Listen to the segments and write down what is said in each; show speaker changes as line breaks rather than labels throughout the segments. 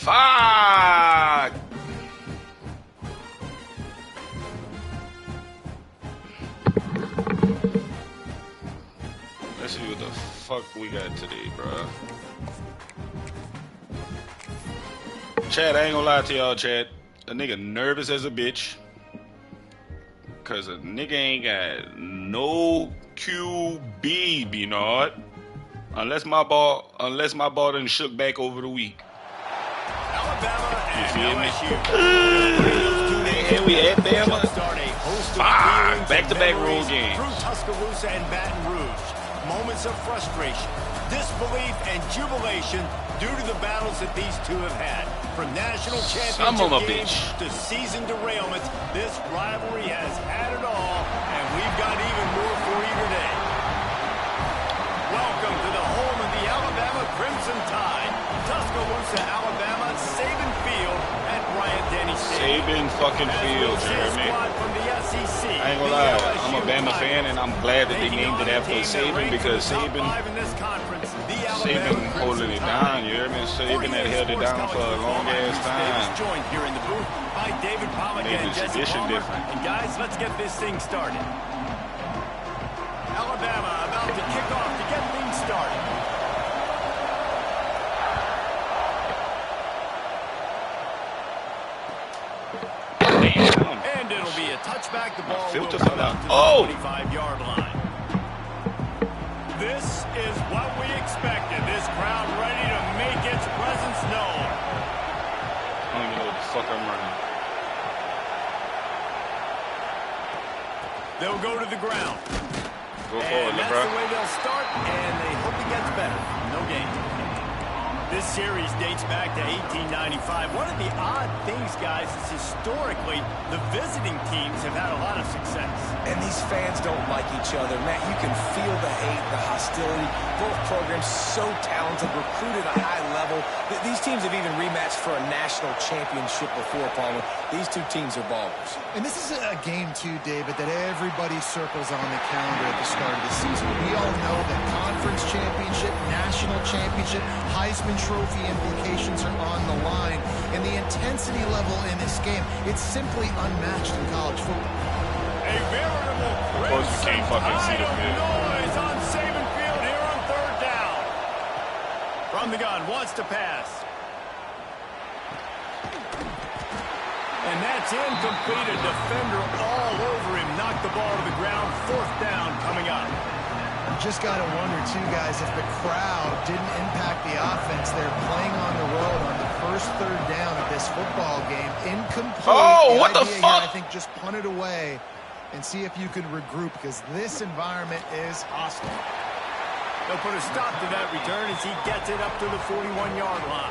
Fuck! Let's see what the fuck we got today, bro. Chad, I ain't gonna lie to y'all, Chad. A nigga nervous as a bitch. Cause a nigga ain't got no QB, Bernard. Unless my ball done shook back over the week. You feel me? And we at Bama. Fuck! Back-to-back road games.
Tuscaloosa and Baton Rouge. Moments of frustration, disbelief, and jubilation due to the battles that these two have had. From national championship games to season derailments, this rivalry has had it all, and we've got even more for you today. Welcome to the home of the Alabama Crimson Tide, Tuscaloosa, Alabama, Saban Field at Bryant-Denny Stadium.
Saban fucking Field, Jeremy.
From the SEC,
I ain't gonna lie, I'm a Bama fan, and I'm glad that they named it after Saban because Saban holding it down, you hear me? Saban had held it down for a long ass time.
Joined here in the booth by David Pollack and Jesse Palmer. And guys, let's get this thing started. Alabama about to kick off to get things started. And it'll be a touchback. The ball will come out to the 25-yard line. This is what we expected. This crowd ready to make its presence known.
I don't even know what the fuck I'm running.
They'll go to the ground.
Go forward,
that's the way they'll start, and they hope it gets better. No gain. This series dates back to 1895. One of the odd things, guys, is historically the visiting teams have had a lot of success.
And these fans don't like each other. Matt, you can feel the hate, the hostility. Both programs so talented, recruited at a high level. These teams have even rematched for a national championship before, Palmer. These two teams are ballers.
And this is a game, too, David, that everybody circles on the calendar at the start of the season. We all know that conference championship, national championship, Heisman Trophy implications are on the line. And the intensity level in this game, it's simply unmatched in college football.
A veritable
of course you can't fucking see the field.
Noise on Saban Field here on third down. From the gun, wants to pass. And that's incomplete. A defender all over him. Knocked the ball to the ground. Fourth down coming up.
You just got to wonder, too, guys, if the crowd didn't impact the offense. They're playing on the road on the first third down of this football game. Incomplete.
Oh, what the fuck?
Here, I think just punt it away and see if you can regroup, because this environment is hostile.
They'll put a stop to that return as he gets it up to the 41-yard line.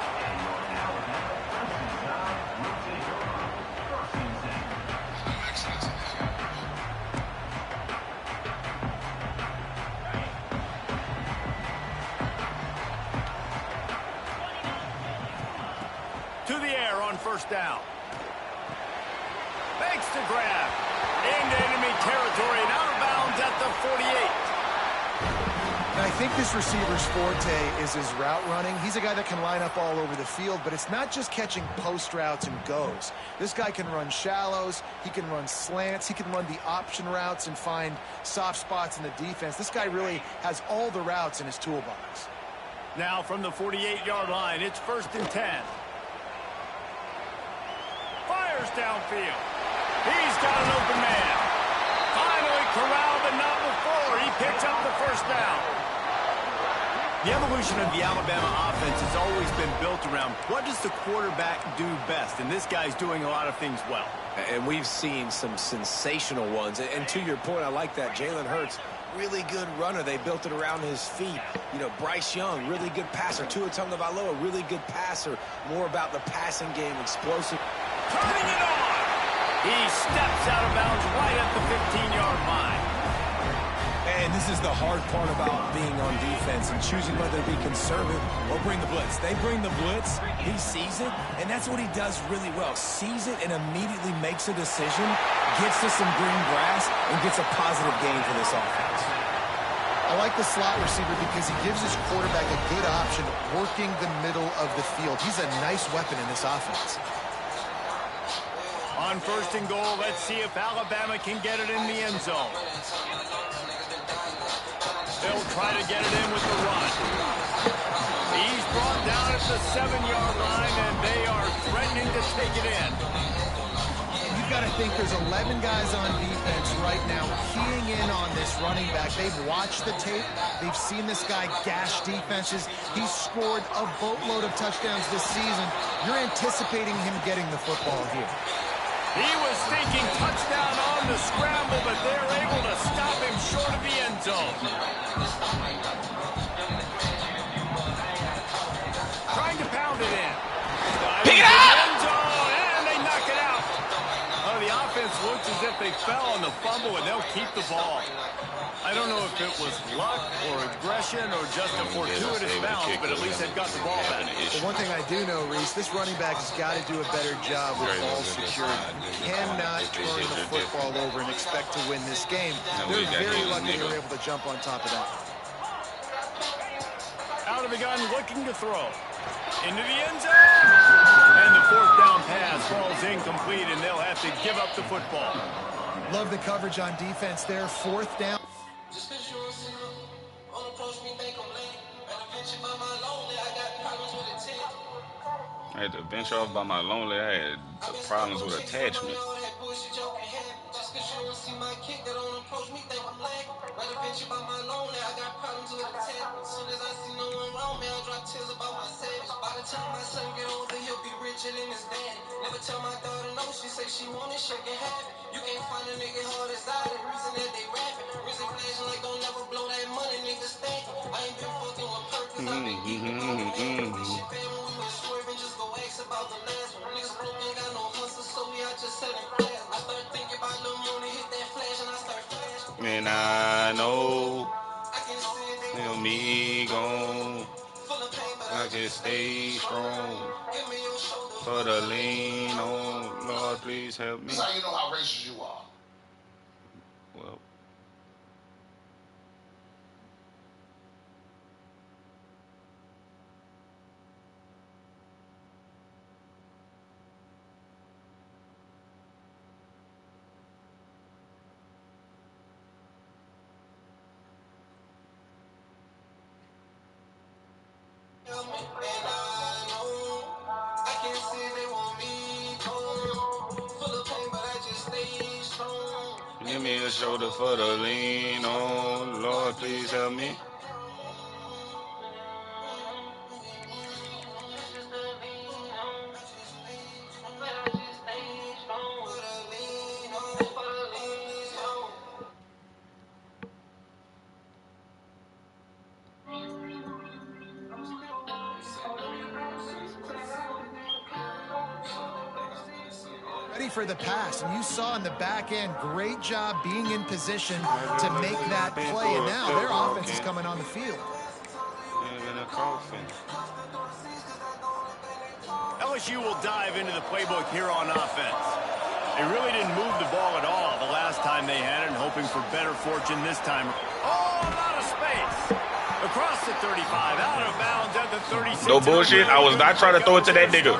To the air on first down. Makes the grab. Into enemy territory and out of bounds at the 48.
And I think this receiver's forte is his route running. He's a guy that can line up all over the field, but it's not just catching post routes and goes. This guy can run shallows, he can run slants, he can run the option routes and find soft spots in the defense. This guy really has all the routes in his toolbox.
Now from the 48-yard line, it's 1st and 10. Fires downfield. He's got an open man. Finally corralled, but not before. He picks up the first down. The evolution of the Alabama offense has always been built around what does the quarterback do best, and this guy's doing a lot of things well.
And we've seen some sensational ones. And to your point, I like that. Jalen Hurts, really good runner. They built it around his feet. You know, Bryce Young, really good passer. Tua Tagovailoa, really good passer. More about the passing game, explosive.
Turning it on. He steps out of bounds right at the 15-yard line.
And this is the hard part about being on defense and choosing whether to be conservative or bring the blitz. They bring the blitz, he sees it, and that's what he does really well. Sees it and immediately makes a decision, gets to some green grass, and gets a positive gain for this offense.
I like the slot receiver because he gives his quarterback a good option working the middle of the field. He's a nice weapon in this offense.
On 1st and goal, let's see if Alabama can get it in the end zone. They'll try to get it in with the run. He's brought down at the 7-yard line, and they are threatening to take it in.
You've got to think there's 11 guys on defense right now keying in on this running back. They've watched the tape. They've seen this guy gash defenses. He's scored a boatload of touchdowns this season. You're anticipating him getting the football here.
He was thinking touchdown on the scramble, but they're able to stop him short of the end zone. Trying to pound it in.
Pick it up!
End zone, and they knock it out. Oh, the offense looks as if they fell on the fumble, and they'll keep the ball. I don't know if it was luck or aggression or just a fortuitous bounce, but at least they've got the ball back.
The one thing I do know, Reese, this running back has got to do a better job with ball security. Cannot turn the football over and expect to win this game. They're very lucky they were able to jump on top of that.
Out of the gun, looking to throw. Into the end zone. And the 4th down pass falls incomplete, and they'll have to give up the football.
Love the coverage on defense there. 4th down.
I had to bench off by my lonely. I had problems with attachment.
Never tell my daughter no, she say she want it, she can have it. You can't find a nigga hard as I, the reason that they rapping. Reason flashing like don't never blow that money, niggas think. I ain't been fucking with purpose, I've been eating on the shit, man, when we was swerving, just go ask about the last one. Niggas broke, ain't got no hustle, so we out just selling class. I start thinking about the money, hit that flash, and I start flashing.
And I know, tell me gone, I can stay strong. For the lean on, Lord, please help me.
This is how you know how racist you are.
Well, give me a shoulder for the lean on, Lord, please help me.
Ready for the pass, and you saw in the back end, great job being in position to make that play, and now their offense is coming on the field.
In a coffin.
LSU will dive into the playbook here on offense. They really didn't move the ball at all the last time they had it, and hoping for better fortune this time. Oh, out of space. Across the 35, out of bounds at the 36.
No bullshit. I was not trying to throw it to that nigga.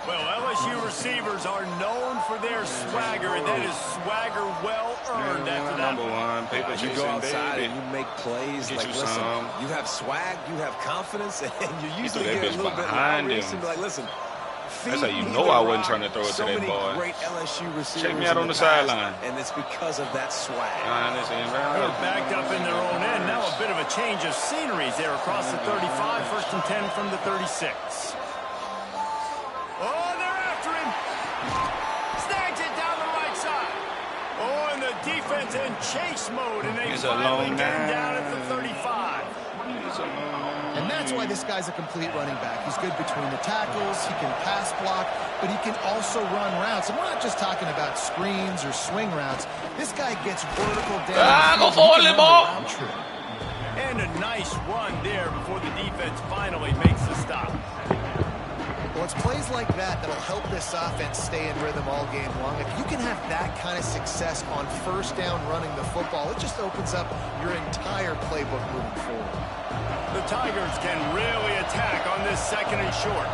Well, LSU receivers are known for their swagger, and that is swagger well earned after that.
Number one, paper
You go
chasing,
outside
baby.
and you make plays.
Get
Like,
you
listen,
some.
you have swag, you have confidence, and you usually
that
get a
bitch
little bit
behind
louder.
him.
And be like, listen,
That's how you
feed
know
me
I
the
wasn't
rock.
trying to throw it to
So
that
many
boy.
great LSU receivers.
Check me out
in
on the
past,
sideline.
and it's because of that swag.
They're backed up in their own end. Now a bit of a change of sceneries there across the 35. 1st and 10 from the 36. Oh, they're after him. Snags it down the right side. Oh, and the defense in chase mode, and they
It's a
finally
long
get him
night.
down at the 35.
And that's why this guy's a complete running back. He's good between the tackles, he can pass block, but he can also run routes. And we're not just talking about screens or swing routes. This guy gets vertical down.
Go for it, ball.
And a nice run there before the defense finally makes the stop.
Well, it's plays like that that'll help this offense stay in rhythm all game long. If you can have that kind of success on first down running the football, it just opens up your entire playbook moving forward.
The Tigers can really attack on this 2nd and short.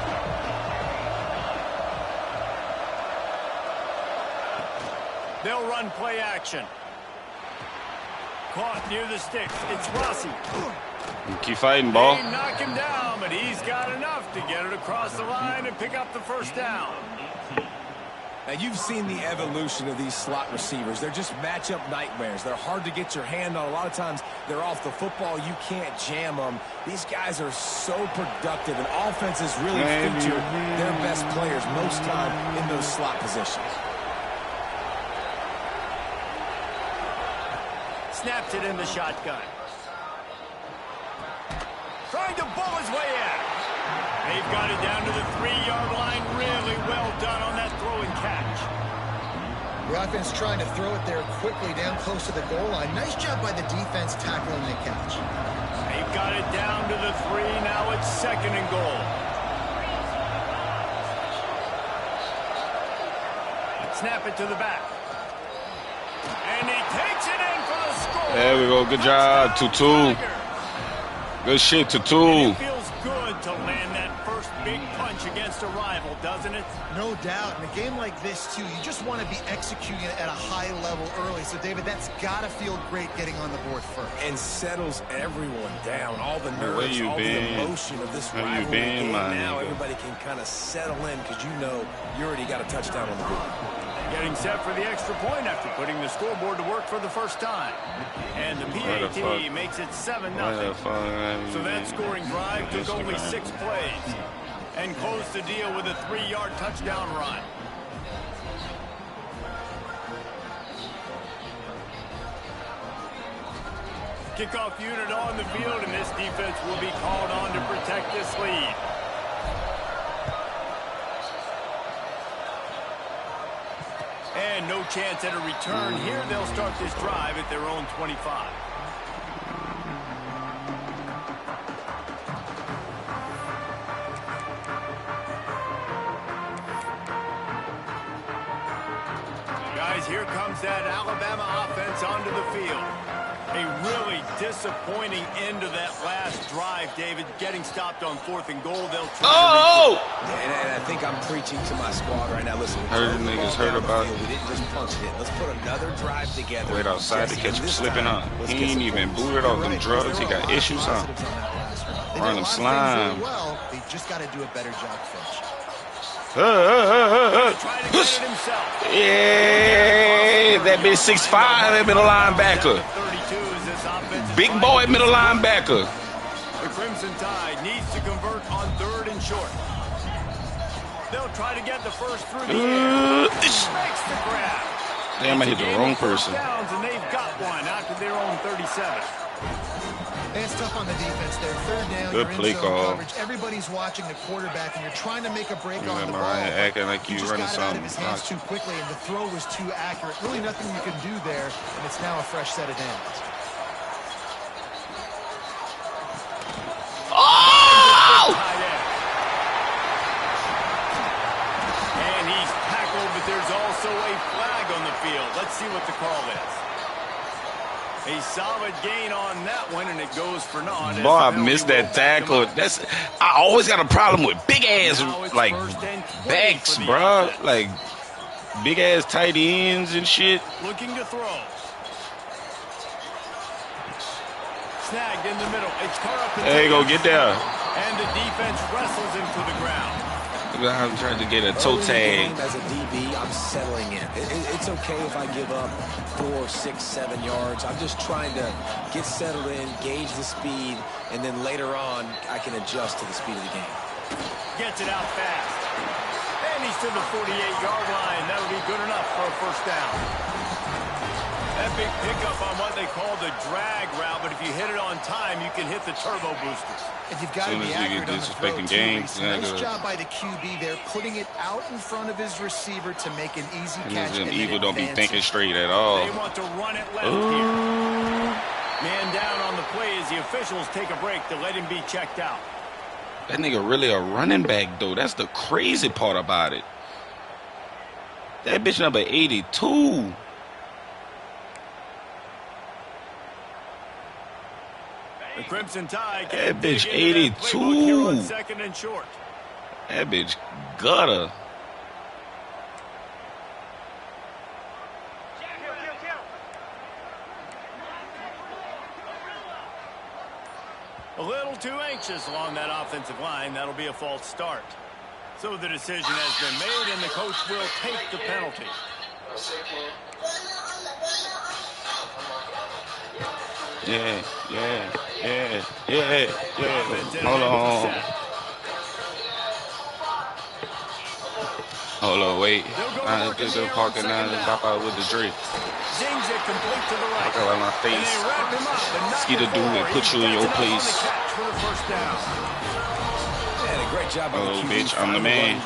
They'll run play action. Caught near the sticks. It's Rossi.
Keep fighting, ball.
They knock him down, but he's got enough to get it across the line and pick up the first down.
Now, you've seen the evolution of these slot receivers. They're just matchup nightmares. They're hard to get your hand on. A lot of times, they're off the football. You can't jam them. These guys are so productive, and offenses really feature their best players most time in those slot positions.
Snaps it in the shotgun. Trying to bull his way in. They've got it down to the 3-yard line. Really well done on that throw and catch.
The offense trying to throw it there quickly down close to the goal line. Nice job by the defense tackling the catch.
They've got it down to the 3. Now it's 2nd and goal. Snap it to the back. And he takes it in for the score.
There we go. Good job, Tutu. Good shit, Tutu.
It feels good to land that first big punch against a rival, doesn't it?
No doubt. In a game like this, too, you just want to be executing it at a high level early. So, David, that's got to feel great getting on the board first.
And settles everyone down. All the nerves, all the emotion of this rivalry game. Now everybody can kind of settle in because you know you already got a touchdown on the board.
Getting set for the extra point after putting the scoreboard to work for the first time. And the PAT makes it 7-0. So that scoring drive took only 6 plays and closed the deal with a 3-yard touchdown run. Kickoff unit on the field, and this defense will be called on to protect this lead. And no chance at a return here. They'll start this drive at their own 25. Guys, here comes that Alabama offense onto the field. A really disappointing end to that last drive, David. Getting stopped on 4th and goal. They'll try to
and I think I'm preaching to my squad right now. Listen,
heard niggas heard about it.
We didn't just punch it in. Let's put another drive together.
Wait outside to catch him slipping up. He ain't even booted off them drugs. He got issues, huh? Run him slime.
Well, they just got to do a better job finish.
Yeah, that bitch 6'5", that middle linebacker. Big boy middle linebacker.
The Crimson Tide needs to convert on 3rd and short. They'll try to get the first through the air. Makes the grab.
Damn, I hit the wrong person.
Downs, and they've got one out to their own 37.
It's tough on the defense there. 3rd down,
good play call.
Coverage. Everybody's watching the quarterback, and you're trying to make a break on the ball.
Acting like you running something.
He just got it out of his hands too quickly, and the throw was too accurate. Really nothing you can do there, and it's now a fresh set of downs.
Oh!
And he's tackled, but there's also a flag on the field. Let's see what the call is. A solid gain on that one, and it goes for naught.
Boy, I missed that tackle. I always got a problem with big ass like backs, bro. Like big ass tight ends and shit.
Looking to throw. Snagged in the middle. It's caught up.
There you go, get there.
And the defense wrestles him to the ground.
I'm trying to get a toe tag.
As a DB, I'm settling in. It's okay if I give up 4, 6, 7 yards. I'm just trying to get settled in, gauge the speed, and then later on, I can adjust to the speed of the game.
Gets it out fast. And he's to the 48-yard line. That'll be good enough for a first down. That big pickup on what they call the drag route, but if you hit it on time, you can hit the turbo boosters.
If you've got to be accurate on the throw, nice job by the QB there, putting it out in front of his receiver to make an easy catch.
And Eagle don't be thinking straight at all.
They want to run it left here. Man down on the play as the officials take a break to let him be checked out.
That nigga really a running back, though. That's the crazy part about it. That bitch number 82.
The Crimson Tide.
That bitch 82.
Second and short.
That bitch gutter.
A little too anxious along that offensive line. That'll be a false start. So the decision has been made, and the coach will take the penalty.
Yeah. Hold on. Hold on, wait. I just parking now and pop out with the drink.
Zings it complete to the right.
Look at my face. Skeeter do and put you in your place.
Great job.
Oh, bitch, I'm the man.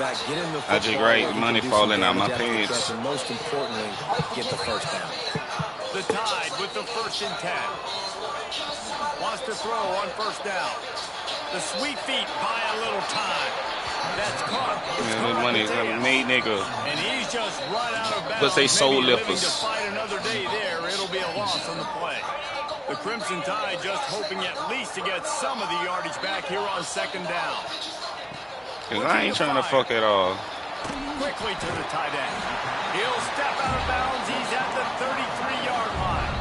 I just write money falling out my pants.
And most importantly, get the first down.
The Tide with the 1st and 10. Wants to throw on 1st down. The sweet feet buy a little time. That's caught.
Man, this money is a made nigga.
And he's just run out of bounds.
But they soul lifters.
To fight another day there, it'll be a loss on the play. The Crimson Tide just hoping at least to get some of the yardage back here on 2nd down.
Cause I ain't trying to fuck at all.
Quickly to the tight end. He'll step out of bounds. He's at the 33-yard line.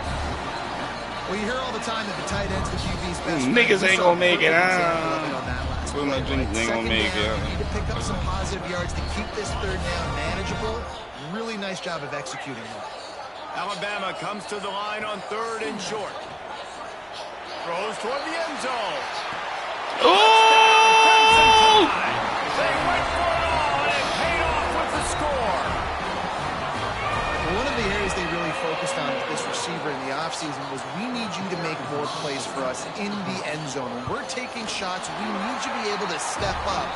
Well, you hear all the time that the tight end's the QB's best.
Niggas ain't gonna make it.
Ain't
gonna make it.
You need to pick up some positive yards to keep this 3rd down manageable. Really nice job of executing that.
Alabama comes to the line on 3rd and short. Throws toward the end zone.
Oh!
They went for it all, and it paid off with the score.
One of the areas they really focused on with this receiver in the offseason was we need you to make more plays for us in the end zone. When we're taking shots, we need you to be able to step up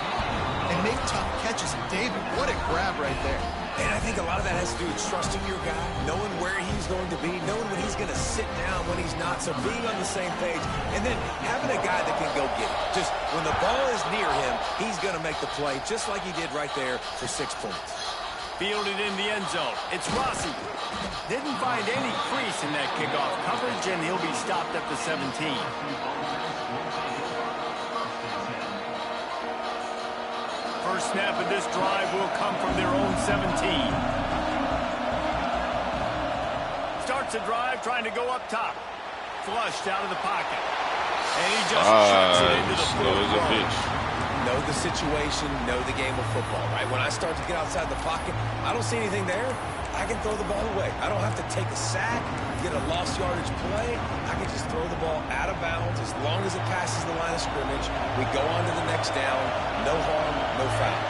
and make tough catches. And David, what a grab right there.
And I think a lot of that has to do with trusting your guy, knowing where he's going to be, knowing when he's going to sit down, when he's not, so being on the same page, and then having a guy that can go get it. Just when the ball is near him, he's going to make the play, just like he did right there for 6 points.
Fielded in the end zone. It's Rossi. Didn't find any crease in that kickoff coverage, and he'll be stopped at the 17. First snap of this drive will come from their own 17. Starts a drive trying to go up top. Flushed out of the pocket. And he just chucks it into the fourth.
Know the situation, know the game of football, right? When I start to get outside the pocket, I don't see anything there. I can throw the ball away. I don't have to take a sack, get a lost yardage play. I can just throw the ball out of bounds as long as it passes the line of scrimmage. We go on to the next down. No harm, no foul.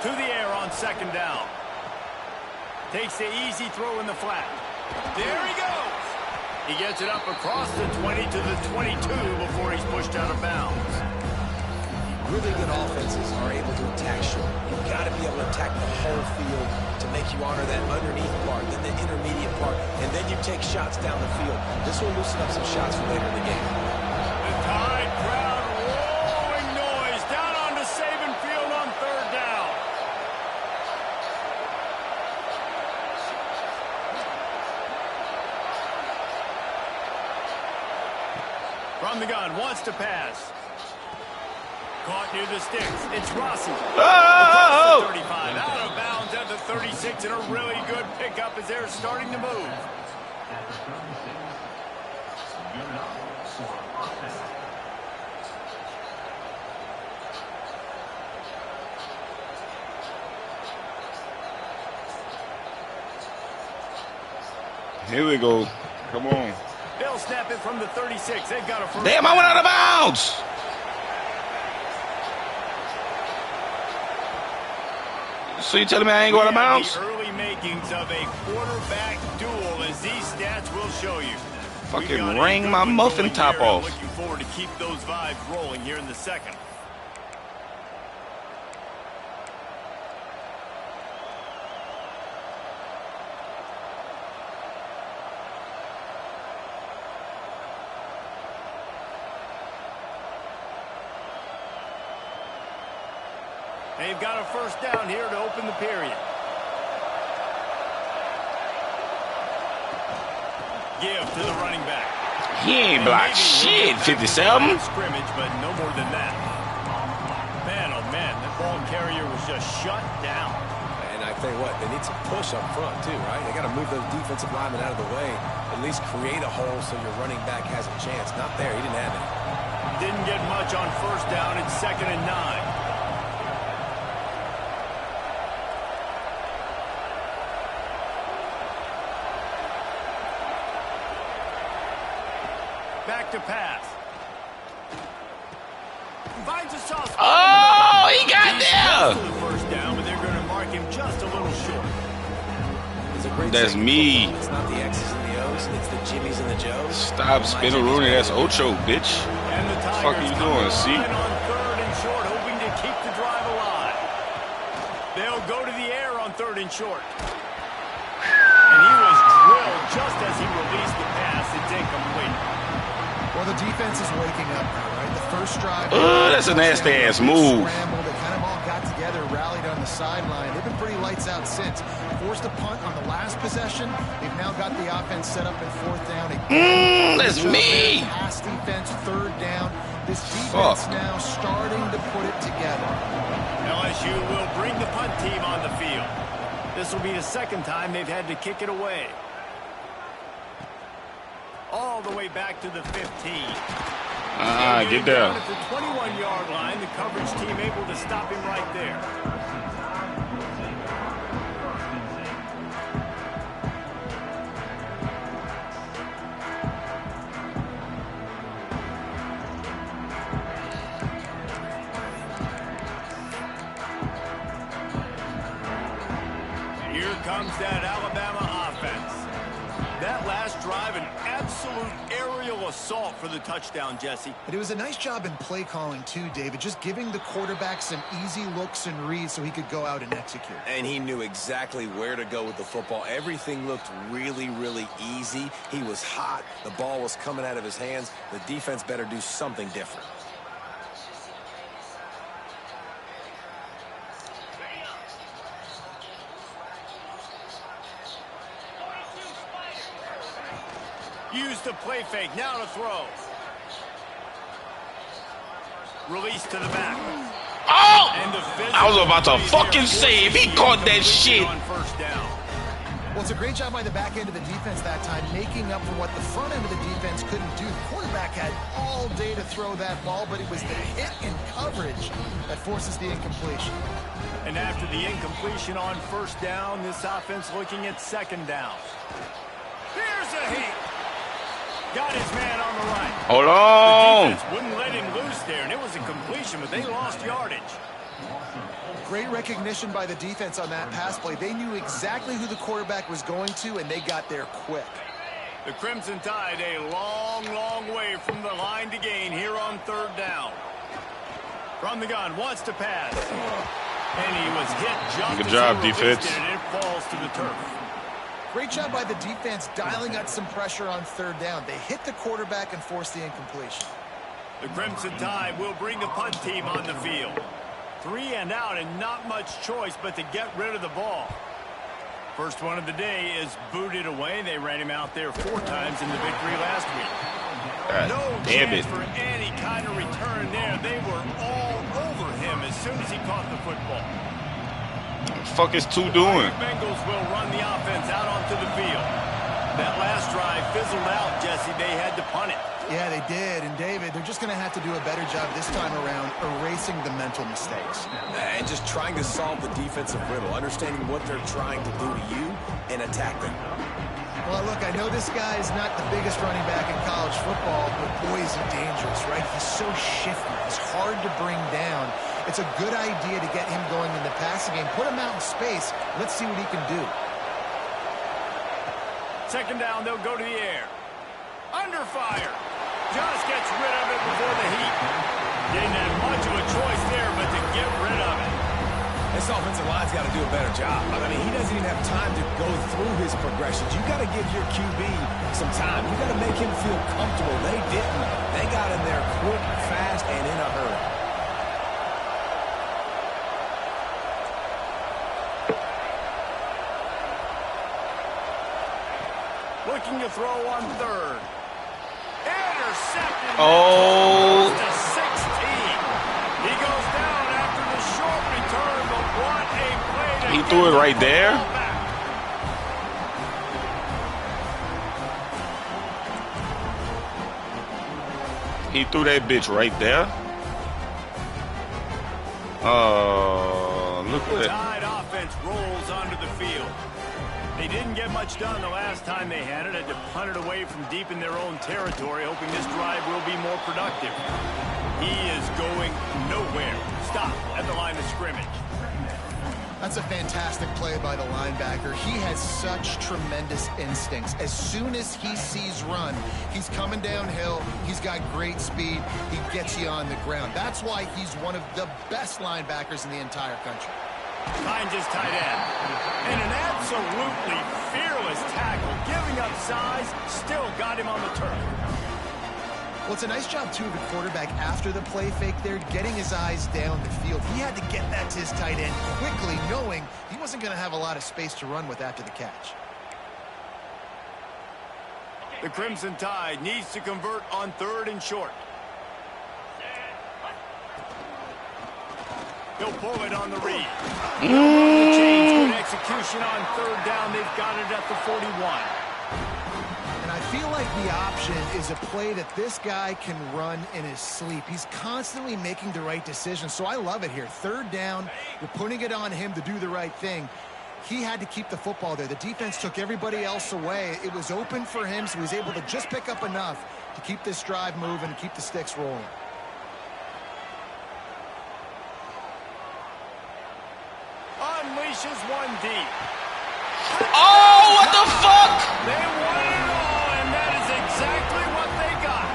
To the air on 2nd down. Takes the easy throw in the flat. There he goes. He gets it up across the 20 to the 22 before he's pushed out of bounds.
Really good offenses are able to attack short. You've got to be able to attack the whole field to make you honor that underneath part, then the intermediate part, and then you take shots down the field. This will loosen up some shots for later in the game.
The Tide crowd roaring noise down onto Saban Field on 3rd down. From the gun, wants to pass. Caught near the sticks. It's Rossi. Across the 35, out of bounds at the 36, and a really good pickup as they're starting to move.
Here we go. Come on.
They'll snap it from the 36. They've got a first.
Damn, I went out of bounds. So you telling me I ain't going out of bounds?
The early makings of a quarterback duel, as these stats will show you.
Fucking rang my muffin top off.
Looking forward to keep those vibes rolling here in the 2nd. They've got a first down here to open the period. Give to the running back.
He ain't blocked shit, 57.
Scrimmage, but no more than that. Man, oh man, that ball carrier was just shut down.
And I tell you what, they need some push up front too, right? They got to move those defensive linemen out of the way. At least create a hole so your running back has a chance. Not there. He didn't have it.
Didn't get much on first down. It's 2nd and 9. Back to pass. Finds a soft spot.
Oh, he got there.
The first down, but they're going to mark him just a little short.
It's a great
That's me.
It's not the X's and the O's. It's the Jimmies and the Joes.
Stop spinning Rooney. That's Ocho, bitch.
And the
What the fuck are you doing, see?
on 3rd and short, hoping to keep the drive alive. They'll go to the air on 3rd and short. And he was drilled just as he released the pass. It's incomplete.
Well, the defense is waking up now, right? The first drive.
That's a nasty-ass move.
Scrambled. They kind of all got together, rallied on the sideline. They've been pretty lights out since. Forced a punt on the last possession. They've now got the offense set up in 4th down.
That's me.
Pass defense, 3rd down. This defense now starting to put it together.
LSU will bring the punt team on the field. This will be the 2nd time they've had to kick it away. All the way back to the 15.
Get down.
At the 21-yard line, the coverage team able to stop him right there. Here comes that Alabama offense. That last drive, an absolute aerial assault for the touchdown, Jesse.
But it was a nice job in play calling too, David, just giving the quarterback some easy looks and reads so he could go out and execute.
And he knew exactly where to go with the football. Everything looked really, really easy. He was hot. The ball was coming out of his hands. The defense better do something different.
Use the play fake. Now to throw. Release to the back.
Oh!
And the
I was about to fucking save. He caught that shit.
On first down.
Well, it's a great job by the back end of the defense that time, making up for what the front end of the defense couldn't do. The quarterback had all day to throw that ball, but it was the hit in coverage that forces the incompletion.
And after the incompletion on first down, this offense looking at 2nd down. Here's a heat. Got his man on the right.
Hold on.
The defense wouldn't let him loose there, and it was a completion, but they lost yardage.
Great recognition by the defense on that pass play. They knew exactly who the quarterback was going to, and they got there quick.
The Crimson Tide a long, long way from the line to gain here on 3rd down. From the gun, wants to pass. And he was hit just
Good
as
job,
he
defense.
it, and it falls to the turf.
Great job by the defense dialing up some pressure on 3rd down. They hit the quarterback and forced the incompletion.
The Crimson Tide will bring the punt team on the field. 3 and out and not much choice but to get rid of the ball. First one of the day is booted away. They ran him out there 4 times in the victory last week. No chance for any kind of return there. They were all over him as soon as he caught the football.
What the fuck is 2 doing?
Bengals will run the offense out onto the field. That last drive fizzled out, Jesse. They had to punt it.
Yeah, they did. And, David, they're just going to have to do a better job this time around erasing the mental mistakes.
And just trying to solve the defensive riddle, understanding what they're trying to do to you and attack them.
Well, look, I know this guy is not the biggest running back in college football, but boy, is he dangerous, right? He's so shifty. He's hard to bring down. It's a good idea to get him going in the passing game. Put him out in space. Let's see what he can do.
2nd down, they'll go to the air. Under fire. Just gets rid of it before the heat. Didn't have much of a choice there, but to get rid of it.
This offensive line's got to do a better job. I mean, he doesn't even have time to go through his progressions. You got to give your QB some time. You got to make him feel comfortable. They didn't. They got in there quick, fast, and in a hurry.
throw on third. Intercepted.
Oh.
To 16. He goes down after the short return, but what a play to
He
get
threw it
the
right there?
football back.
He threw that bitch right there. Look at that.
Tide offense rolls onto the field. They didn't get much done the last time they had it. Had to punt it away from deep in their own territory, hoping this drive will be more productive. He is going nowhere. Stop at the line of scrimmage.
That's a fantastic play by the linebacker. He has such tremendous instincts. As soon as he sees run, he's coming downhill. He's got great speed. He gets you on the ground. That's why he's one of the best linebackers in the entire country.
Finds his tight end. And an absolutely fearless tackle. Giving up size, still got him on the turf.
Well, it's a nice job, too, of the quarterback after the play fake there, getting his eyes down the field. He had to get that to his tight end quickly, knowing he wasn't going to have a lot of space to run with after the catch.
The Crimson Tide needs to convert on third and short. He'll pull it on the read. Good execution on third down. They've got it at the 41.
And I feel like the option is a play that this guy can run in his sleep. He's constantly making the right decision, so I love it here. Third down, you're putting it on him to do the right thing. He had to keep the football there. The defense took everybody else away. It was open for him, so he was able to just pick up enough to keep this drive moving and keep the sticks rolling.
Unleashes one deep.
Oh, what the fuck?
They won it all, and that is exactly what they got.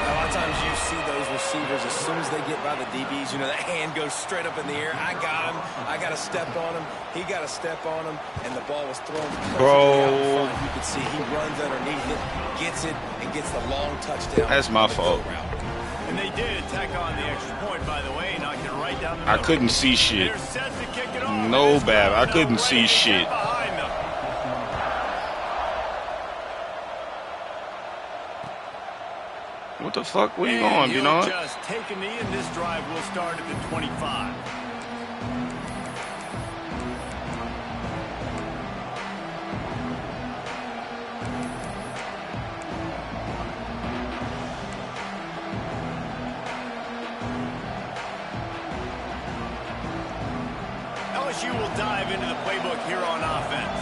A lot of times you see those receivers, as soon as they get by the DBs, you know, that hand goes straight up in the air. I got him. I got to step on him. He got to step on him, and the ball was thrown perfectly out in front. You can see he runs underneath it, gets it, and gets the long touchdown.
That's my fault.
And they did tack on the extra point, by the way, knocked it right down the middle.
I couldn't see shit.
They're set to kick it off.
No, Bab. I couldn't see shit.
Behind them.
What the fuck? Where you
And
going,
he'll
Bernard?
just take a knee, and this drive will start at the 25. LSU will dive into the playbook here on offense.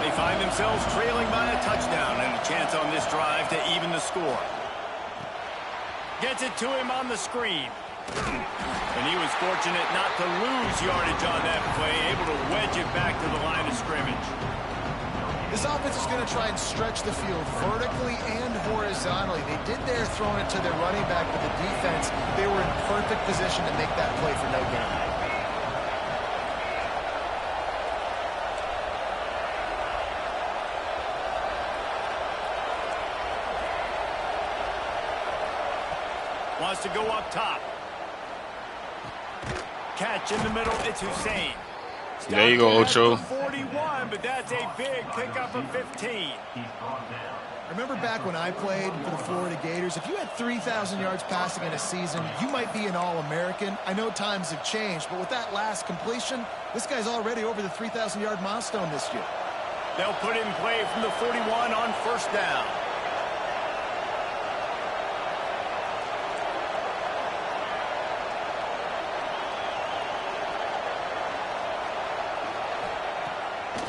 They find themselves trailing by a touchdown and a chance on this drive to even the score. Gets it to him on the screen. And he was fortunate not to lose yardage on that play, able to wedge it back to the line of scrimmage.
This offense is going to try and stretch the field vertically and horizontally. They did their throwing it to their running back, but the defense, they were in perfect position to make that play for no gain.
Wants to go up top. Catch in the middle. It's Hussein.
There you go, Ocho.
41, but that's a big pickup of 15.
Remember back when I played for the Florida Gators, if you had 3,000 yards passing in a season, you might be an All-American. I know times have changed, but with that last completion, this guy's already over the 3,000-yard milestone this year.
They'll put in play from the 41 on first down.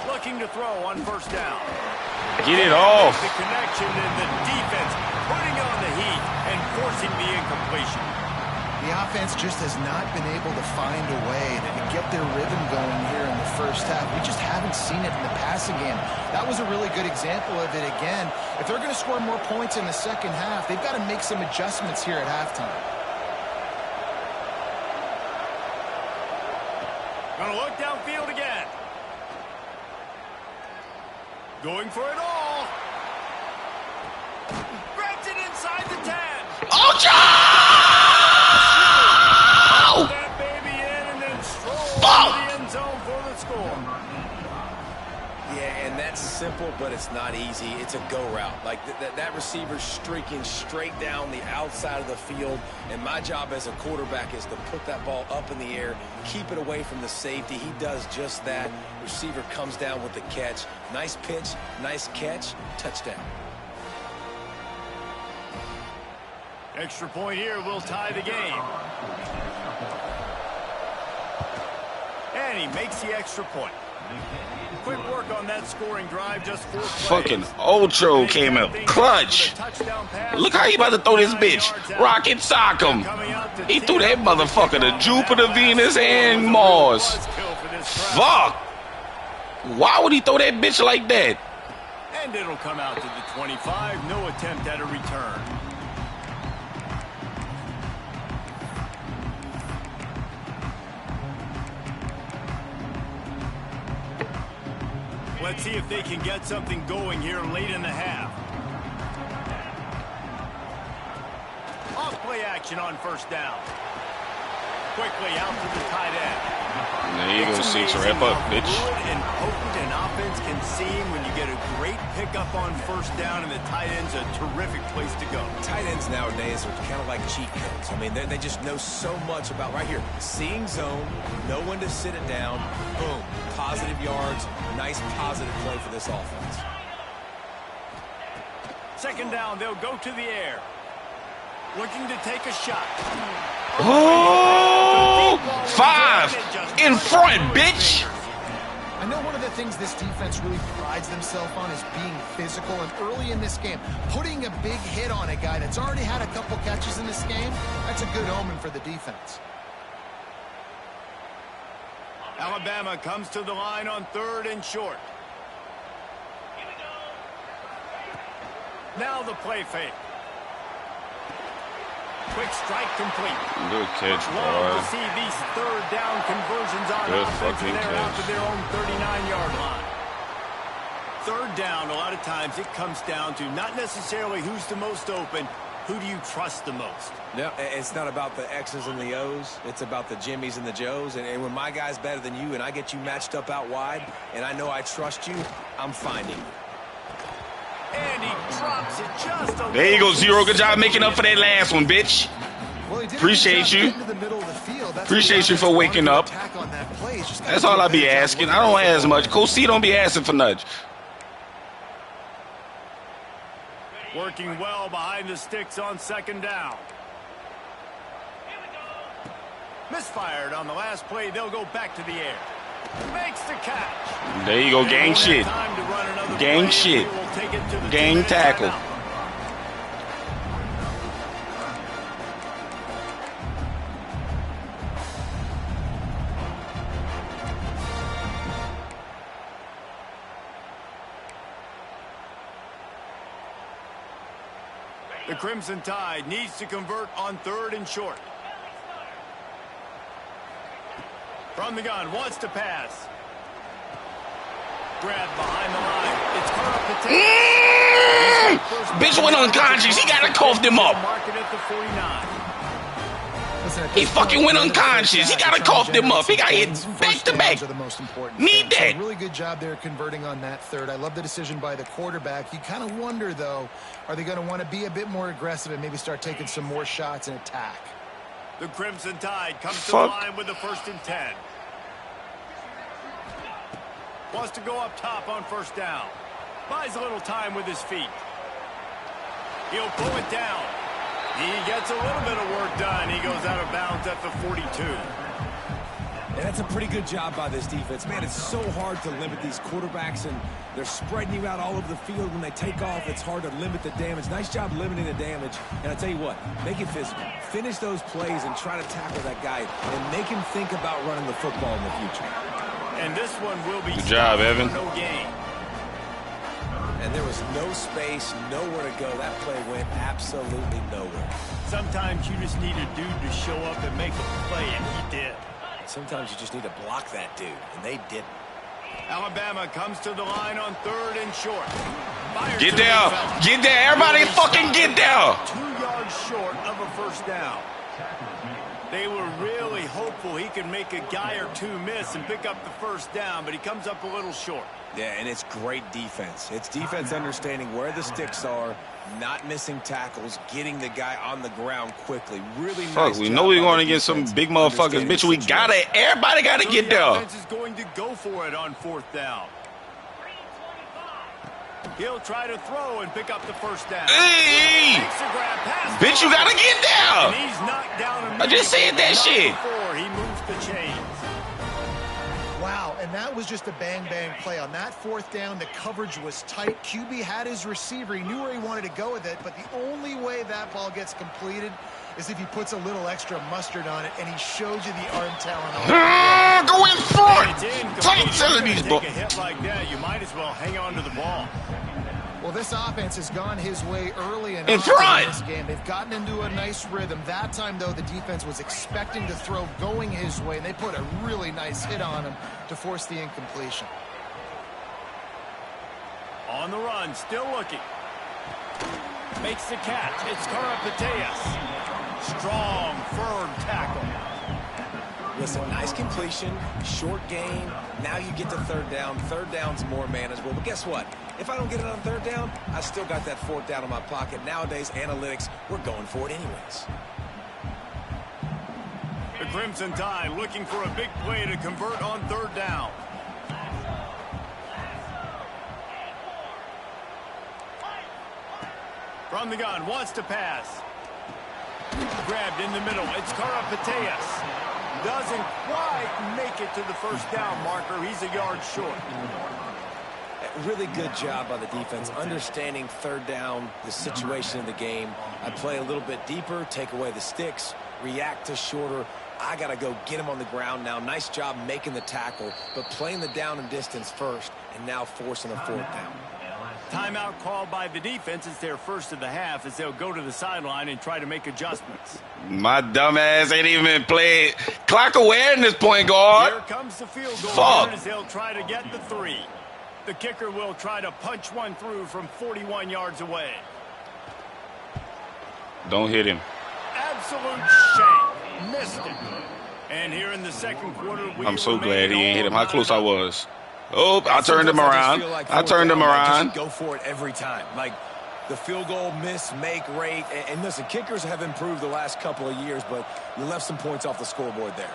Looking to throw on first down.
Get it off.
The connection and the defense putting on the heat and forcing the incompletion.
The offense just has not been able to find a way to get their rhythm going here in the first half. We just haven't seen it in the passing game. That was a really good example of it again. If they're going to score more points in the second half, they've got to make some adjustments here at halftime.
Gonna look downfield again. Going for it all. Grabs it inside the 10.
Ocho!
That baby in and then strolls to the end zone for the score.
Yeah, and that's simple. simple, but it's not easy. It's a go route. Like that receiver's streaking straight down the outside of the field, and my job as a quarterback is to put that ball up in the air, keep it away from the safety. He does just that. Receiver comes down with the catch. Nice pitch, nice catch, touchdown.
Extra point here will tie the game. And he makes the extra point. Quick work on that scoring drive, just 4 plays.
Fucking Ocho came up clutch. Look how he about to throw this bitch. Rocket sock him. He threw that motherfucker to Jupiter, Venus, and Mars. Fuck. Why would he throw that bitch like that?
And it'll come out to the 25. No attempt at a return. Let's see if they can get something going here late in the half. Off play action on first down. Quickly out to the tight end.
There you go, 6. Wrap up, bitch.
Good and potent an offense can seem when you get a great pickup on first down, and the tight end's a terrific place to go.
Tight ends nowadays are kind of like cheat codes. I mean, they just know so much about right here. Seeing zone, know when to sit it down, boom, positive yards, nice positive play for this offense.
Second down, they'll go to the air. Looking to take a shot.
Oh, 5 in front, bitch.
I know one of the things this defense really prides themselves on is being physical, and early in this game, putting a big hit on a guy that's already had a couple catches in this game, that's a good omen for the defense.
Alabama comes to the line on 3rd and short. Now the play fake. Quick strike complete.
Good catch,
Love
boy.
to see these 3rd down conversions on
Good
offense,
fucking
and they're out
catch.
to their own 39-yard line. 3rd down, a lot of times it comes down to not necessarily who's the most open, who do you trust the most?
No, it's not about the X's and the O's. It's about the Jimmies and the Joes. And when my guy's better than you and I get you matched up out wide and I know I trust you, I'm finding you.
And he drops it just a
There you go,
little.
0. Good job making up for that last one, bitch.
Well, he did
Appreciate you.
into the middle of the field. That's
Appreciate
what
you for waking up.
attack on that play. Just gotta
That's
do
all
a
I be
better job
asking. I
looking
don't
at the
ask much.
football.
Coach C don't be asking for much.
Working well behind the sticks on 2nd down. Misfired on the last play. They'll go back to the air. Makes the catch.
There you go,
They
gang
won't have
shit.
time to run another
Gang
play.
shit.
They will take it to the
Gang
2-minute
tackle.
timeout. The Crimson Tide needs to convert on 3rd and short. From the gun, wants to pass. Grabbed behind the line. It's caught up the tail.
Bitch went unconscious. He gotta cough them up.
Mark it at the 49.
Listen, at
He
this
fucking
point,
went
the
unconscious. He
first
gotta
down,
cough them up. He got hit
first
back to back.
downs are the most important
Need
thing.
that.
So really good job there converting on that 3rd. I love the decision by the quarterback. You kind of wonder, though, are they going to want to be a bit more aggressive and maybe start taking some more shots and attack?
The Crimson Tide comes to the
Fuck.
line with the 1st and 10. Wants to go up top on 1st down. Buys a little time with his feet. He'll pull it down. He gets a little bit of work done. He goes out of bounds at the 42.
And that's a pretty good job by this defense. Man, it's so hard to limit these quarterbacks, and they're spreading you out all over the field. When they take off, it's hard to limit the damage. Nice job limiting the damage. And I tell you what, make it physical. Finish those plays and try to tackle that guy and make him think about running the football in the future.
And this one will be
Good job, Evan.
no gain.
And there was no space, nowhere to go. That play went absolutely nowhere.
Sometimes you just need a dude to show up and make a play, and he did.
Sometimes you just need to block that dude, and they didn't.
Alabama comes to the line on 3rd and short. Fires
Get
to
there.
the fella.
Get there. Everybody fucking get there.
2 yards short of a 1st down. They were really hopeful he can make a guy or two miss and pick up the first down, but he comes up a little short.
Yeah, and it's great defense. It's defense understanding where the sticks are, not missing tackles, getting the guy on the ground quickly. Really nice.
We know we're going against some big motherfuckers, bitch. We got it. Everybody got to get there.
The offense is going to go for it on 4th down. He'll try to throw and pick up the first down.
Hey! Bitch, you got to get there.
And he's knocked down.
I just said that shit.
Before he moves the chains.
Wow, and that was just a bang-bang play. On that 4th down, the coverage was tight. QB had his receiver. He knew where he wanted to go with it, but the only way that ball gets completed is if he puts a little extra mustard on it, and he shows you the arm talent.
Go in front. Tight selling these
balls. Take a hit like that, you might as well hang on to the ball.
Well, this offense has gone his way early and
in front
in this game. They've gotten into a nice rhythm. That time, though, the defense was expecting to throw going his way, and they put a really nice hit on him to force the incompletion.
On the run, still looking. Makes the catch. It's Karapateas. Strong, firm tackle.
Listen, nice completion, short gain. Now you get to 3rd down. 3rd down's more manageable. But guess what? If I don't get it on 3rd down, I still got that 4th down in my pocket. Nowadays, analytics, we're going for it anyways.
The Crimson Tide looking for a big play to convert on 3rd down. From the gun, wants to pass. Grabbed in the middle. It's Karapateas. Doesn't quite make it to the 1st down marker. He's a yard short.
Really good job by the defense, understanding 3rd down, the situation in the game. I play a little bit deeper, take away the sticks, react to shorter. I got to go get him on the ground now. Nice job making the tackle, but playing the down and distance first, and now forcing a 4th down.
Timeout called by the defense. It's their first of the half as they'll go to the sideline and try to make adjustments.
My dumb ass ain't even played clock awareness, point guard.
Here comes the field goal.
Fuck.
As they'll try to get the 3. The kicker will try to punch one through from 41 yards away.
Don't hit him.
Absolute shame. Missed it. And here in the 2nd quarter,
I'm so glad he ain't hit him. How close I was. Oh, I turned him around. I turned him around.
Go for it every time. Like the field goal miss, make rate. And listen, kickers have improved the last couple of years, but you left some points off the scoreboard there.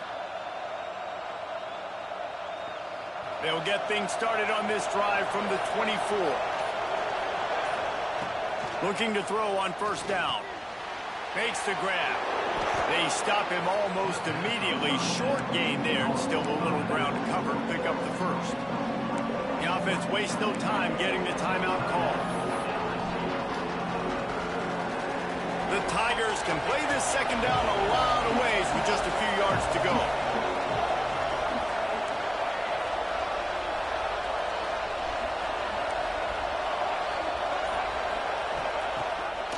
They'll get things started on this drive from the 24. Looking to throw on 1st down. Makes the grab. They stop him almost immediately. Short gain there, and still a little ground to cover to pick up the 1st. The offense wastes no time getting the timeout call. The Tigers can play this 2nd down a lot of ways with just a few yards to go.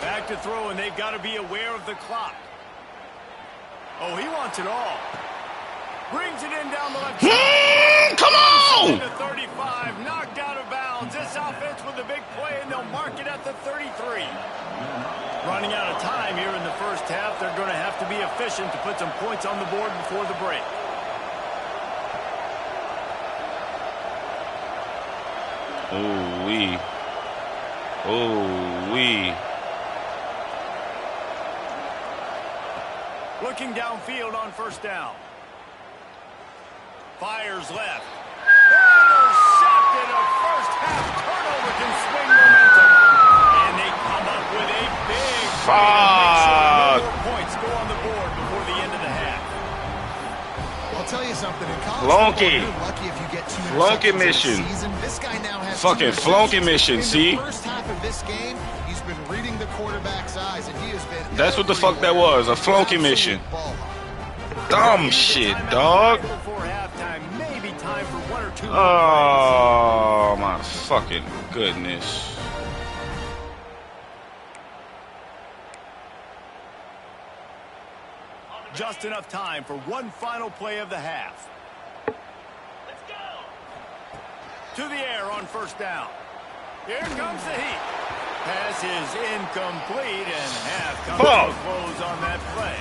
Back to throw, and they've got to be aware of the clock. Oh, he wants it all. Brings it in down the left side.
Come on!
To 35, knocked out of bounds. This offense with a big play, and they'll mark it at the 33. Running out of time here in the 1st half. They're going to have to be efficient to put some points on the board before the break.
Ooh-wee. Ooh-wee.
Looking downfield on 1st down. Fires left. Intercepted. A 1st half turnover can swing momentum. And they come up with a big
fuck.
Make sure no more points go on the board before the end of the half.
I'll tell you something. In college
Flunky.
football, you're lucky if you get 2
Flunky
interceptions
mission.
in a season. This guy now has
fucking
2
flunky
interceptions.
mission, see?
In the 1st half of this game, he's been reading the quarterback's eyes, and he has been.
That's what the fuck that was, a flunky mission. Dumb shit, dog. Oh, my fucking goodness.
Just enough time for one final play of the half. Let's go. To the air on 1st down. Here comes the heat. Pass is incomplete, and half comes to a close on that play.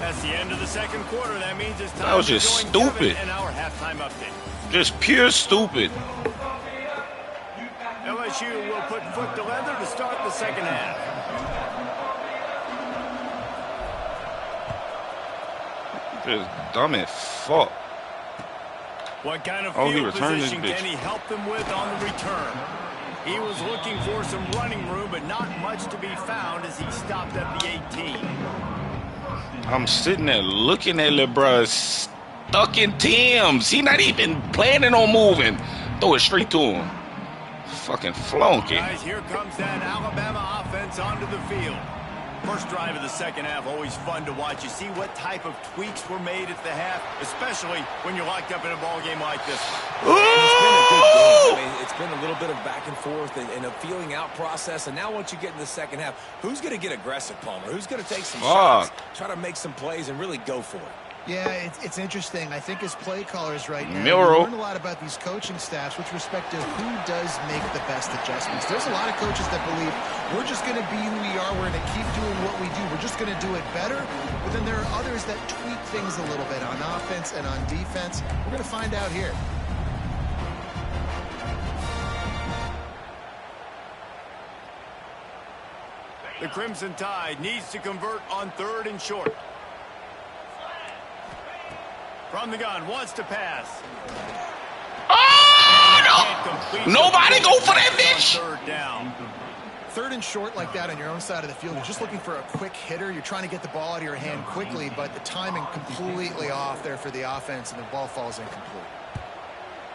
That's the end of the second quarter. That means it's time
That was
to
just
join
stupid.
Kevin and our halftime update.
Just pure stupid.
LSU will put foot to leather to start the second half.
Just dumb as fuck.
What kind of
Oh, he
field
returned this
position
bitch.
can he help them with on the return? He was looking for some running room, but not much to be found as he stopped at the 18.
I'm sitting there looking at LeBron stuck in Tim's. He not even planning on moving. Throw it straight to him. Fucking flunky.
Guys, here comes that Alabama offense onto the field. First drive of the second half, always fun to watch. You see what type of tweaks were made at the half, especially when you're locked up in a ball game like this one.
It's been a good game. I mean, it's been a little bit of back and forth and a feeling out process. And now once you get in the second half, who's going to get aggressive, Palmer? Who's going to take some shots, try to make some plays, and really go for it?
Yeah, it's interesting. I think as play callers right now,
Miro.
we learn a lot about these coaching staffs with respect to who does make the best adjustments. There's a lot of coaches that believe we're just going to be who we are. We're going to keep doing what we do. We're just going to do it better. But then there are others that tweak things a little bit on offense and on defense. We're going to find out here.
The Crimson Tide needs to convert on 3rd and short. From the gun, wants to pass.
Oh, no. Nobody go for that bitch.
3rd down.
3rd and short like that on your own side of the field, you're just looking for a quick hitter. You're trying to get the ball out of your hand quickly, but the timing completely off there for the offense, and the ball falls incomplete.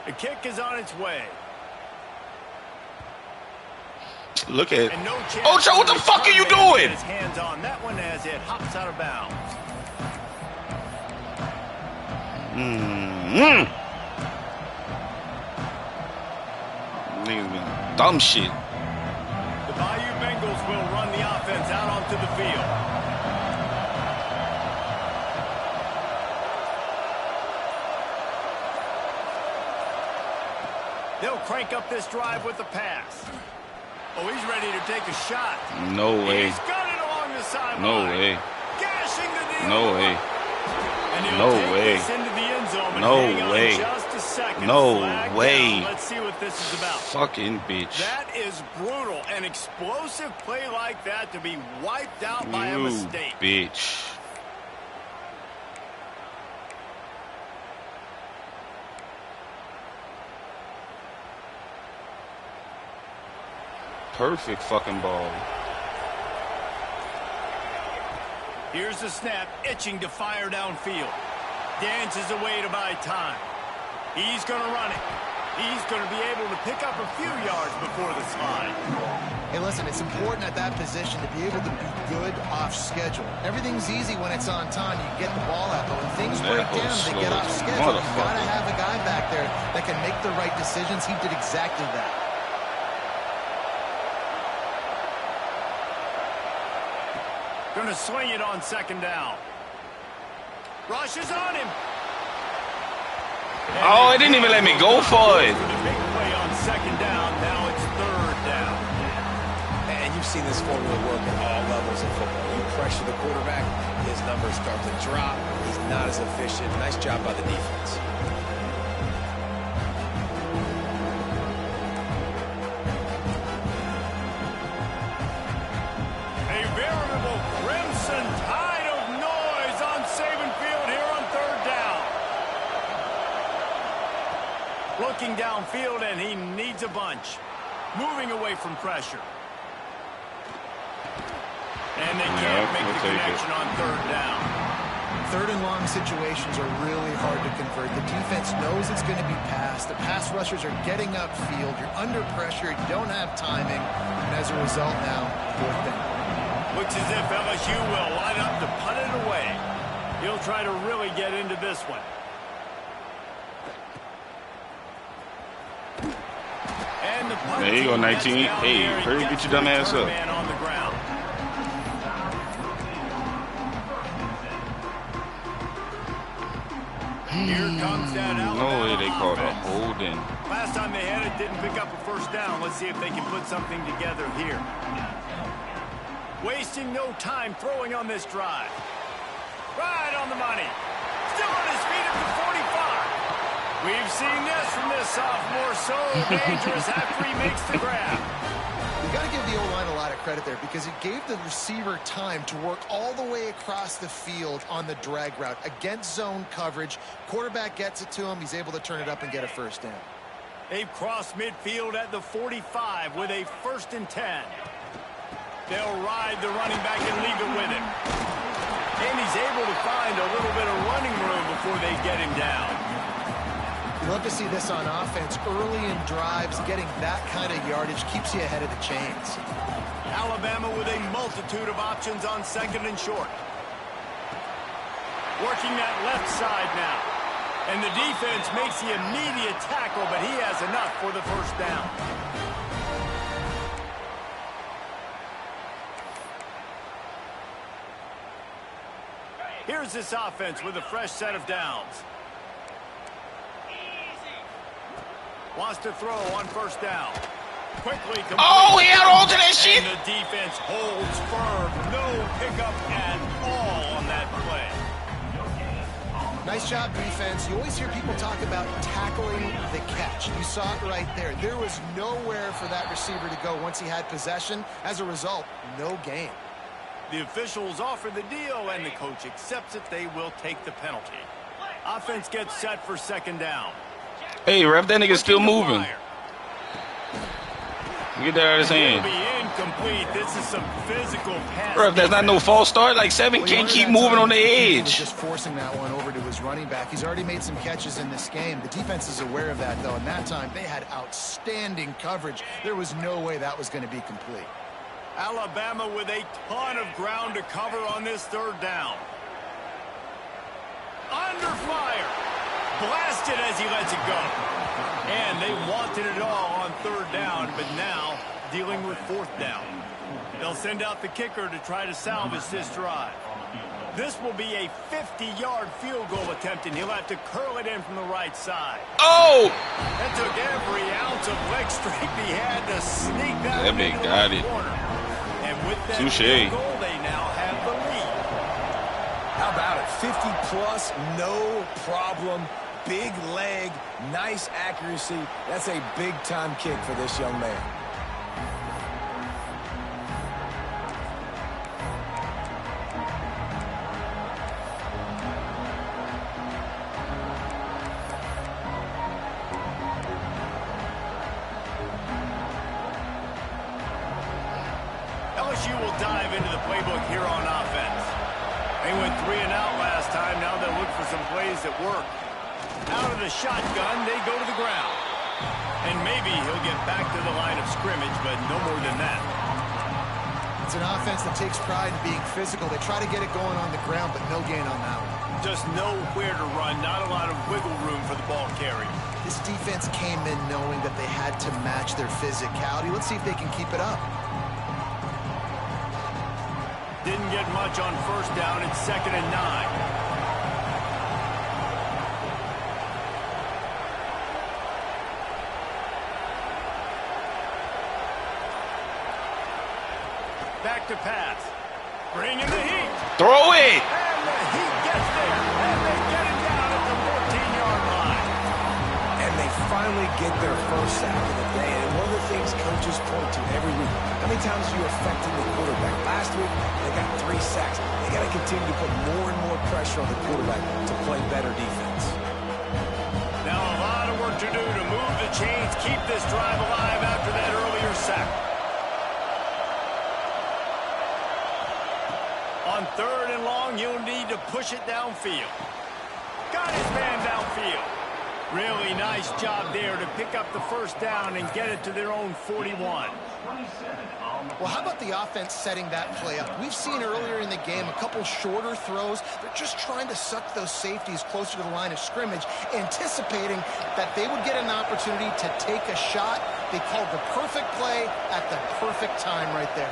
The kick is on its way.
Look at
And no chance
Ocho, what the fuck are you doing?
His hands on that one as it hops out of bounds.
Niggas been dumb shit.
The Bayou Bengals will run the offense out onto the field. They'll crank up this drive with the pass. Oh, he's ready to take a shot.
No way.
He's got it along the sideline.
No way.
Gashing the deal.
No way.
And he'll
No
take
way.
this into the end zone, but
No
hang on
way.
just a second.
No
Flag
way.
down. Let's see what this is about.
Fucking bitch.
That is brutal. An explosive play like that to be wiped out by a
You
mistake.
bitch. Perfect fucking ball.
Here's the snap, itching to fire downfield. Dances away to buy time. He's going to run it. He's going to be able to pick up a few yards before the slide.
Hey, listen, it's important at that position to be able to be good off schedule. Everything's easy when it's on time. You get the ball out, but when things break
That
down,
was
they
slow
get off
as
schedule. You
motherfucker.
got to have a guy back there that can make the right decisions. He did exactly that.
Going to swing it on 2nd down. Rushes on him.
Oh, it didn't even let me go for it.
The big play on 2nd down. Now it's 3rd down.
And you've seen this formula work at all levels of football. You pressure the quarterback, his numbers start to drop. He's not as efficient. Nice job by the defense.
A veritable crimson tide of noise on Saban Field here on 3rd down. Looking downfield, and he needs a bunch. Moving away from pressure. And they can't make the connection on 3rd down.
3rd and long situations are really hard to convert. The defense knows it's going to be passed. The pass rushers are getting upfield. You're under pressure. You don't have timing. And as a result now, 4th down.
Looks as if LSU will line up to punt it away. He'll try to really get into this one. And the punt
There you go,
team gets
19.
down
Hey,
there and
Purdy,
gets
get your dumb
the
ass
return
up.
man on the ground. Here comes that
No
Alabama
way they called a
offense.
holding.
Last time they had it, didn't pick up a 1st down. Let's see if they can put something together here. Wasting no time throwing on this drive. Right on the money. Still on his feet at the 45. We've seen this from this sophomore. So dangerous after he makes the grab.
You got to give the O-line a lot of credit there because it gave the receiver time to work all the way across the field on the drag route against zone coverage. Quarterback gets it to him. He's able to turn it up and get a first down.
They've crossed midfield at the 45 with a 1st and 10. They'll ride the running back and leave it with him. And he's able to find a little bit of running room before they get him down.
You love to see this on offense. Early in drives, getting that kind of yardage keeps you ahead of the chains.
Alabama with a multitude of options on 2nd and short. Working that left side now. And the defense makes the immediate tackle, but he has enough for the first down. Here's this offense with a fresh set of downs. Wants to throw on 1st down. Quickly complete.
Oh, he had all to that shit.
And the defense holds firm. No pickup at all on that play.
Nice job, defense. You always hear people talk about tackling the catch. You saw it right there. There was nowhere for that receiver to go once he had possession. As a result, no gain.
The officials offer the deal, and the coach accepts it. They will take the penalty. Offense gets set for 2nd down.
Hey, ref, that nigga's still moving. Get that out of his hand.
It'll be incomplete. This is some physical pass.
Bro, if that's not no false start, like 7 can't keep moving on the
He was
edge.
just forcing that one over to his running back. He's already made some catches in this game. The defense is aware of that, though, and that time they had outstanding coverage. There was no way that was going to be complete.
Alabama with a ton of ground to cover on this 3rd down. Under fire. Blasted as he lets it go. And they wanted it all on 3rd down, but now dealing with 4th down. They'll send out the kicker to try to salvage this drive. This will be a 50-yard field goal attempt, and he'll have to curl it in from the right side.
Oh!
That took every ounce of leg strength he had to sneak that
That big got it.
corner. And with that
Touche.
field goal, they now have the lead.
How about it? 50-plus, no problem. Big leg, nice accuracy. That's a big-time kick for this young man.
LSU will dive into the playbook here on offense. They went 3 and out last time. Now they'll look for some plays that work. Out of the shotgun, they go to the ground. And maybe he'll get back to the line of scrimmage, but no more than that.
It's an offense that takes pride in being physical. They try to get it going on the ground, but no gain on that one.
Just nowhere to run, not a lot of wiggle room for the ball carrier.
This defense came in knowing that they had to match their physicality. Let's see if they can keep it up.
Didn't get much on 1st down. It's 2nd and 9. Back to pass. Bring in the heat.
Throw it!
And the heat gets there. And they get it down at the 14-yard line.
And they finally get their first sack of the day. And one of the things coaches point to every week, how many times are you affecting the quarterback? Last week, they got 3 sacks. They got to continue to put more and more pressure on the quarterback to play better defense.
Now a lot of work to do to move the chains, keep this drive alive after that earlier sack. On 3rd and long, you'll need to push it downfield. Got his man downfield. Really nice job there to pick up the first down and get it to their own 41.
Well, how about the offense setting that play up? We've seen earlier in the game a couple shorter throws. They're just trying to suck those safeties closer to the line of scrimmage, anticipating that they would get an opportunity to take a shot. They called the perfect play at the perfect time right there.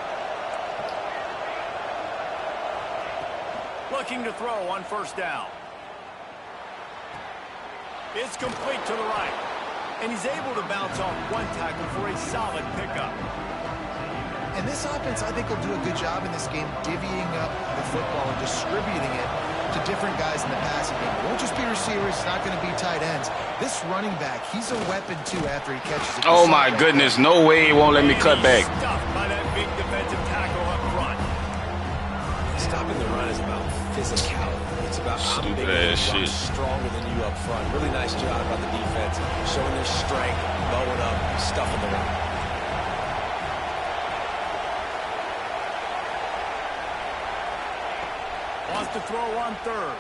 Looking to throw on 1st down. It's complete to the right. And he's able to bounce off one tackle for a solid pickup.
And this offense, I think, will do a good job in this game divvying up the football and distributing it to different guys in the passing game. It won't just be receivers. It's not going to be tight ends. This running back, he's a weapon, too, after he catches it.
Oh, my goodness. No way he won't let me cut back.
Stuffed by that big defensive tackle up front.
Stopping the run is about physicality. It's about I'm bigger than you, I'm stronger than you up front. Really nice job by the defense, showing their strength, bowing up, stuffing the run.
Wants to throw on third.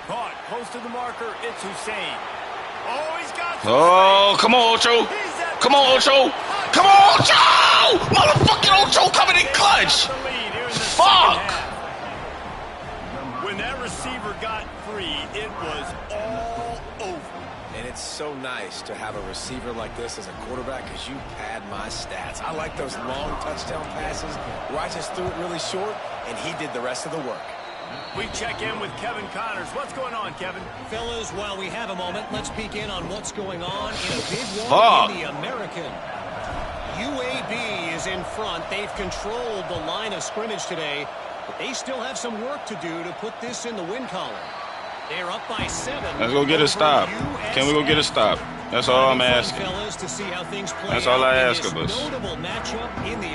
Caught close to the marker. It's Hussein. Oh, he's got some
Oh, come on, Ocho. Come on, Ocho. Come on, Ocho! Motherfucking Ocho coming in clutch. Fuck!
When that receiver got free, it was all over.
And it's so nice to have a receiver like this as a quarterback because you pad my stats. I like those long touchdown passes where I just threw it really short and he did the rest of the work.
We check in with Kevin Connors. What's going on, Kevin?
Fellas, while we have a moment, let's peek in on what's going on in a big one in the American. UAB is in front. They've controlled the line of scrimmage today, but they still have some work to do to put this in the win column. They're up by 7.
Let's go get a stop. Can we go get a stop? That's all I'm asking. That's all I ask of us.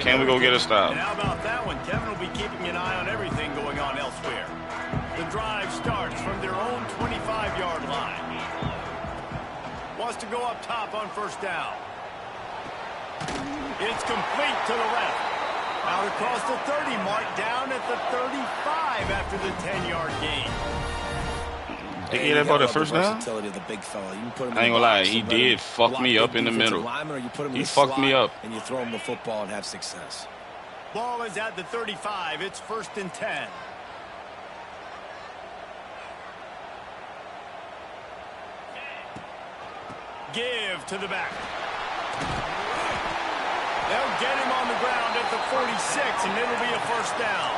Can we go get a stop?
And how about that one? Kevin will be keeping an eye on everything going on elsewhere. The drive starts from their own 25-yard line. Wants to go up top on first down. It's complete to the left. Out across the 30 mark, down at the 35 after the 10-yard gain.
Did he get about the first down?
The big fella. You can put him
I ain't gonna lie, he did fuck me up in the middle. He fucked me up.
And you throw him the football and have success.
Ball is at the 35. It's 1st and 10. Give to the back. They'll get him on the ground at the 46, and it'll be a first down.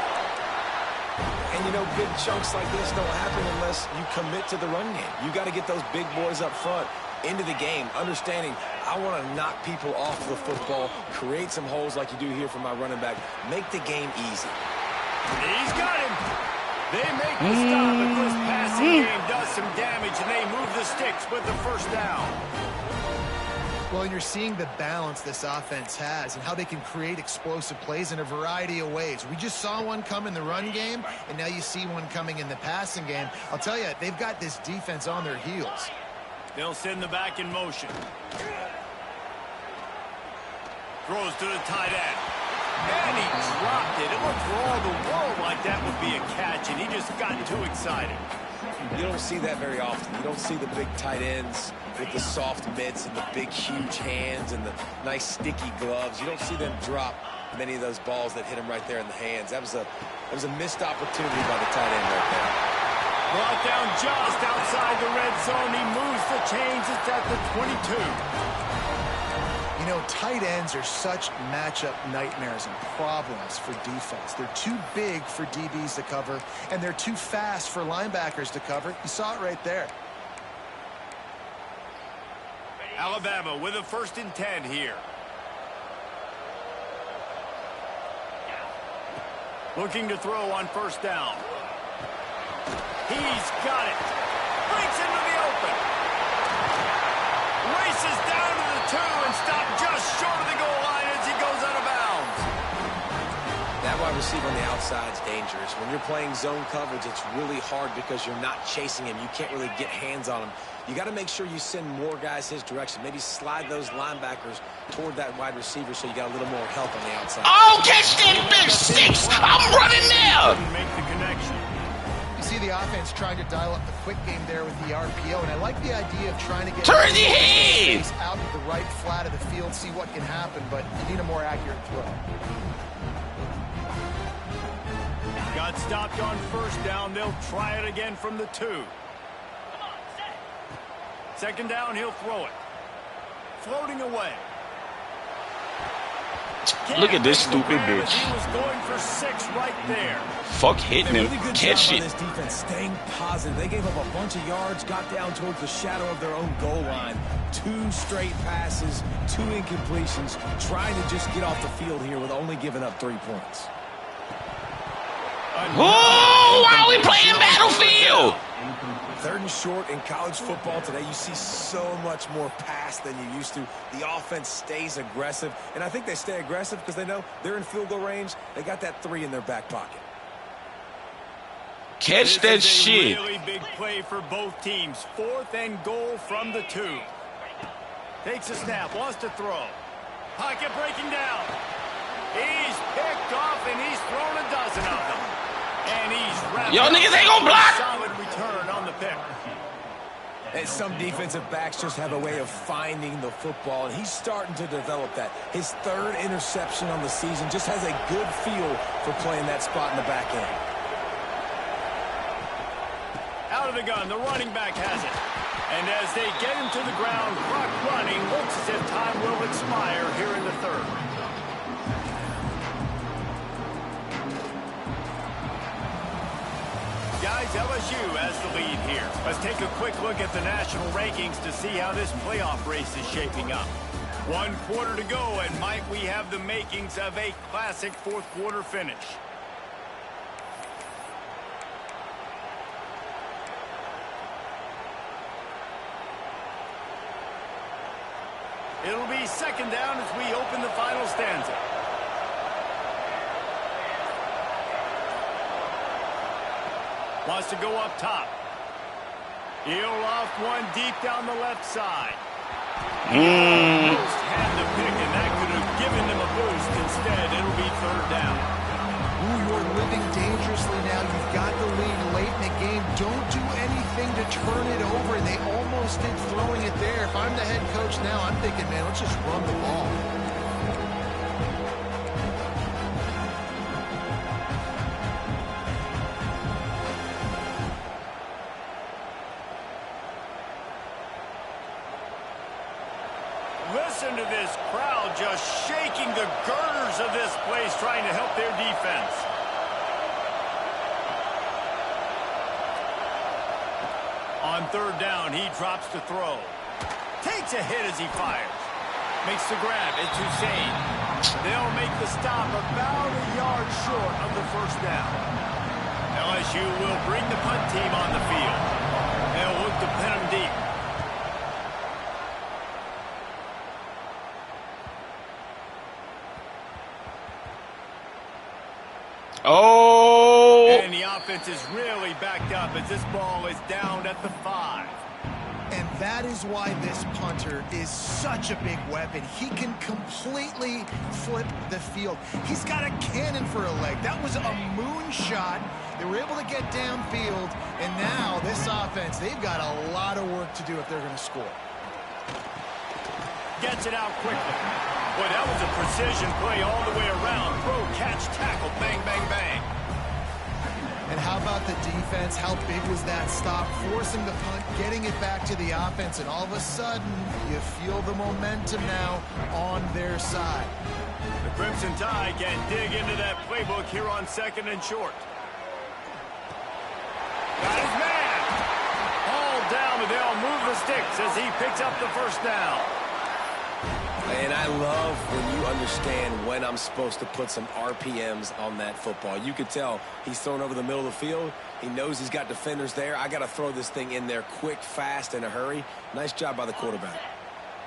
And, you know, big chunks like this don't happen unless you commit to the run game. You got to get those big boys up front into the game, understanding I want to knock people off the football, create some holes like you do here for my running back, make the game easy.
He's got him. They make the stop, but this passing game does some damage, and they move the sticks with the first down.
Well, and you're seeing the balance this offense has and how they can create explosive plays in a variety of ways. We just saw one come in the run game, and now you see one coming in the passing game. I'll tell you, they've got this defense on their heels.
They'll send the back in motion. Throws to the tight end. And he dropped it. It looked for all the world like that would be a catch, and he just got too excited.
You don't see that very often. You don't see the big tight ends with the soft mitts and the big, huge hands and the nice, sticky gloves. You don't see them drop many of those balls that hit him right there in the hands. That was a missed opportunity by the tight end right there.
Brought down just outside the red zone. He moves the chains. It's at the 22.
You know, tight ends are such matchup nightmares and problems for defense. They're too big for DBs to cover, and they're too fast for linebackers to cover. You saw it right there.
Alabama with a 1st and 10 here. Looking to throw on first down. He's got it. Breaks into the open. Races down to the 2 and stopped just short of the goal line as he goes out of bounds.
That wide receiver on the outside is dangerous. When you're playing zone coverage, it's really hard because you're not chasing him. You can't really get hands on him. You got to make sure you send more guys his direction. Maybe slide those linebackers toward that wide receiver so you got a little more help on the outside.
Oh, catch that big six! I'm running now!
Make the connection.
You see the offense trying to dial up the quick game there with the RPO, and I like the idea of trying to get
Turn the head
out to the right flat of the field, see what can happen, but you need a more accurate throw.
Got stopped on first down. They'll try it again from the 2. 2nd down, he'll throw it. Floating away.
Look at this stupid bitch.
He was going for 6 right there.
Fuck hitting him.
Really good
Catch
job
it.
on this defense, staying positive. They gave up a bunch of yards, got down towards the shadow of their own goal line. 2 straight passes, 2 incompletions, trying to just get off the field here with only giving up 3 points.
Oh! why are we playing Battlefield?
3rd and short in college football today, you see so much more pass than you used to. The offense stays aggressive, and I think they stay aggressive because they know they're in field goal range. They got that 3 in their back pocket.
Catch that shit.
Really big play for both teams. 4th and goal from the 2. Takes a snap, wants to throw. Pocket breaking down. He's picked off, and he's thrown a dozen of them. And he's wrapped.
Yo, niggas ain't gonna block.
Solid return on the pick.
And some defensive backs just have a way of finding the football, and he's starting to develop that. His 3rd interception on the season, just has a good feel for playing that spot in the back end.
Out of the gun, the running back has it. And as they get him to the ground, clock running, looks as if time will expire here in the 3rd. Guys, LSU has the lead here. Let's take a quick look at the national rankings to see how this playoff race is shaping up. 1 quarter to go, and might we have the makings of a classic 4th quarter finish. It'll be 2nd down as we open the final stanza. Wants to go up top. He'll loft one deep down the left side. Post had the pick, and that could have given them a boost. Instead, it'll be 3rd down.
Ooh, you're living dangerously now. You've got the lead late in the game. Don't do anything to turn it over. They almost did throwing it there. If I'm the head coach now, I'm thinking, man, let's just run the ball.
Listen to this crowd just shaking the girders of this place, trying to help their defense. On 3rd down, he drops to throw. Takes a hit as he fires. Makes the grab. It's Hussein. They'll make the stop about a yard short of the 1st down. LSU will bring the punt team on the field. They'll look to pin them deep.
Oh!
And the offense is really backed up as this ball is down at the 5.
And that is why this punter is such a big weapon. He can completely flip the field. He's got a cannon for a leg. That was a moonshot. They were able to get downfield, and now this offense, they've got a lot of work to do if they're going to score.
Gets it out quickly. Boy, that was a precision play all the way around. Throw, catch, tackle, bang, bang, bang.
And how about the defense? How big was that stop? Forcing the punt, getting it back to the offense, and all of a sudden, you feel the momentum now on their side.
The Crimson Tide can dig into that playbook here on 2nd and short. Got his man. All down, but they'll move the sticks as he picks up the 1st down.
And I love when you understand when I'm supposed to put some RPMs on that football. You could tell he's thrown over the middle of the field. He knows he's got defenders there. I got to throw this thing in there quick, fast, in a hurry. Nice job by the quarterback.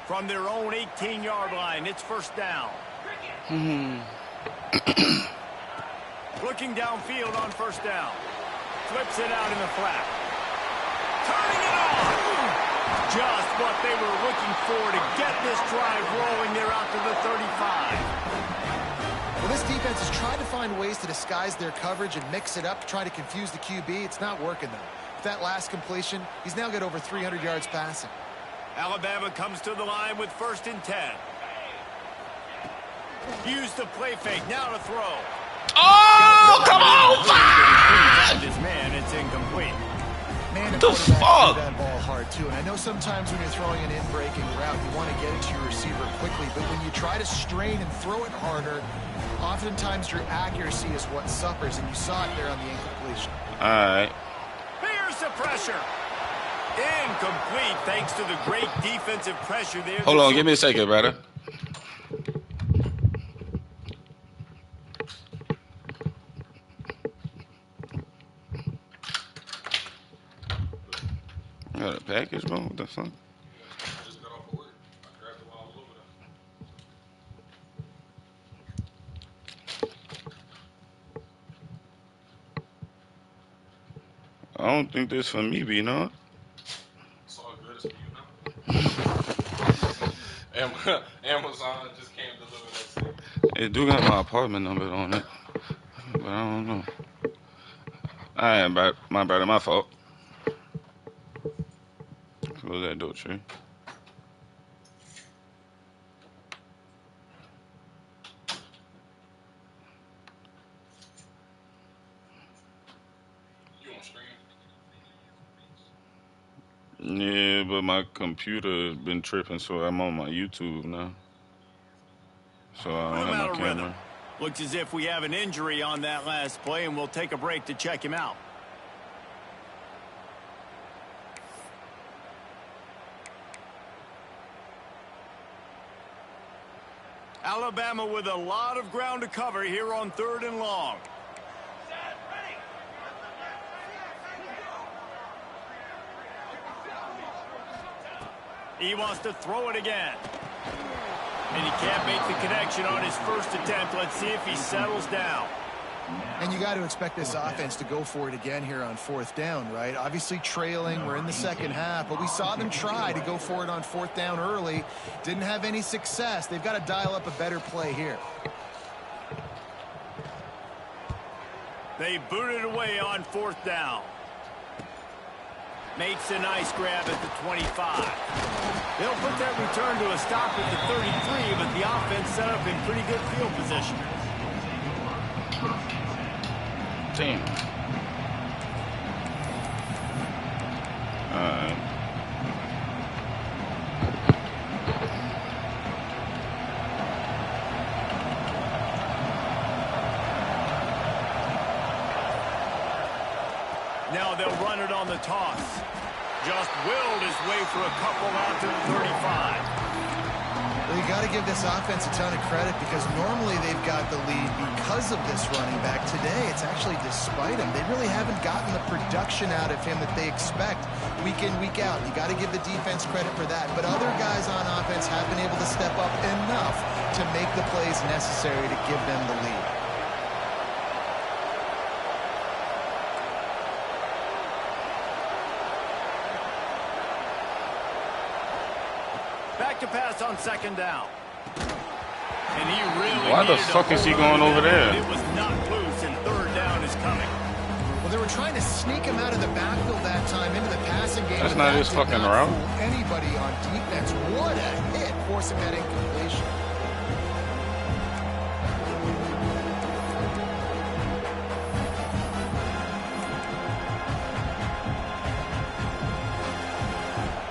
From their own 18-yard line, it's 1st down. Looking downfield on 1st down. Flips it out in the flat. Turning it on. Just what they were looking for to get this drive rolling. They're out to the 35.
Well, this defense has tried to find ways to disguise their coverage and mix it up to try to confuse the QB. It's not working, though. With that last completion, he's now got over 300 yards passing.
Alabama comes to the line with 1st and 10. Use the play fake. Now to throw.
Oh, come on!
His man, it's incomplete.
Man, the
the
quarterback
fuck?
threw that ball hard, too. And I know sometimes when you're throwing an in-breaking route, you want to get it to your receiver quickly. But when you try to strain and throw it harder, oftentimes your accuracy is what suffers. And you saw it there on the incompletion.
All right.
Here's the pressure. Incomplete thanks to the great defensive pressure there.
Hold on, give me a second, brother. got a package, bro? What the fuck?
I just got off of work. I grabbed it while I was over
I don't think this for me, be not.
there. It's all good. It's for you now. Amazon just came deliver that shit.
It do got my apartment number on it, but I don't know. I ain't bad. My bad. My fault. Close that door, tree.
You on screen?
Yeah, but my computer been tripping, so I'm on my YouTube now. So I
Put
don't
him
have
out
my
of
camera.
rhythm. Looks as if we have an injury on that last play, and we'll take a break to check him out. Alabama with a lot of ground to cover here on 3rd and long. He wants to throw it again. And he can't make the connection on his first attempt. Let's see if he settles down.
And you got to expect this offense to go for it again here on 4th down, right? Obviously trailing, we're in the second half, but we saw them try to go for it on 4th down early. Didn't have any success. They've got to dial up a better play here.
They boot it away on 4th down. Makes a nice grab at the 25. They'll put that return to a stop at the 33, but the offense set up in pretty good field position.
Damn. Alright.
Now they'll run it on the toss. Just willed his way for a couple out to the 35.
Well, you got to give this offense a ton of credit because normally they've got the lead because of this running back. Today, it's actually despite him. They really haven't gotten the production out of him that they expect week in, week out. You got to give the defense credit for that. But other guys on offense have been able to step up enough to make the plays necessary to give them the lead.
Back to pass on 2nd down. And he really
Why the
needed
fuck
to
is he
hold
going
on to
over
that,
there?
but it was not loose, and 3rd down is coming.
Well, they were trying to sneak him out of the backfield that time into the passing game.
That's
and
not
that
his
did
fucking
not
route.
fool anybody on defense. What a hit, forcing that incompletion.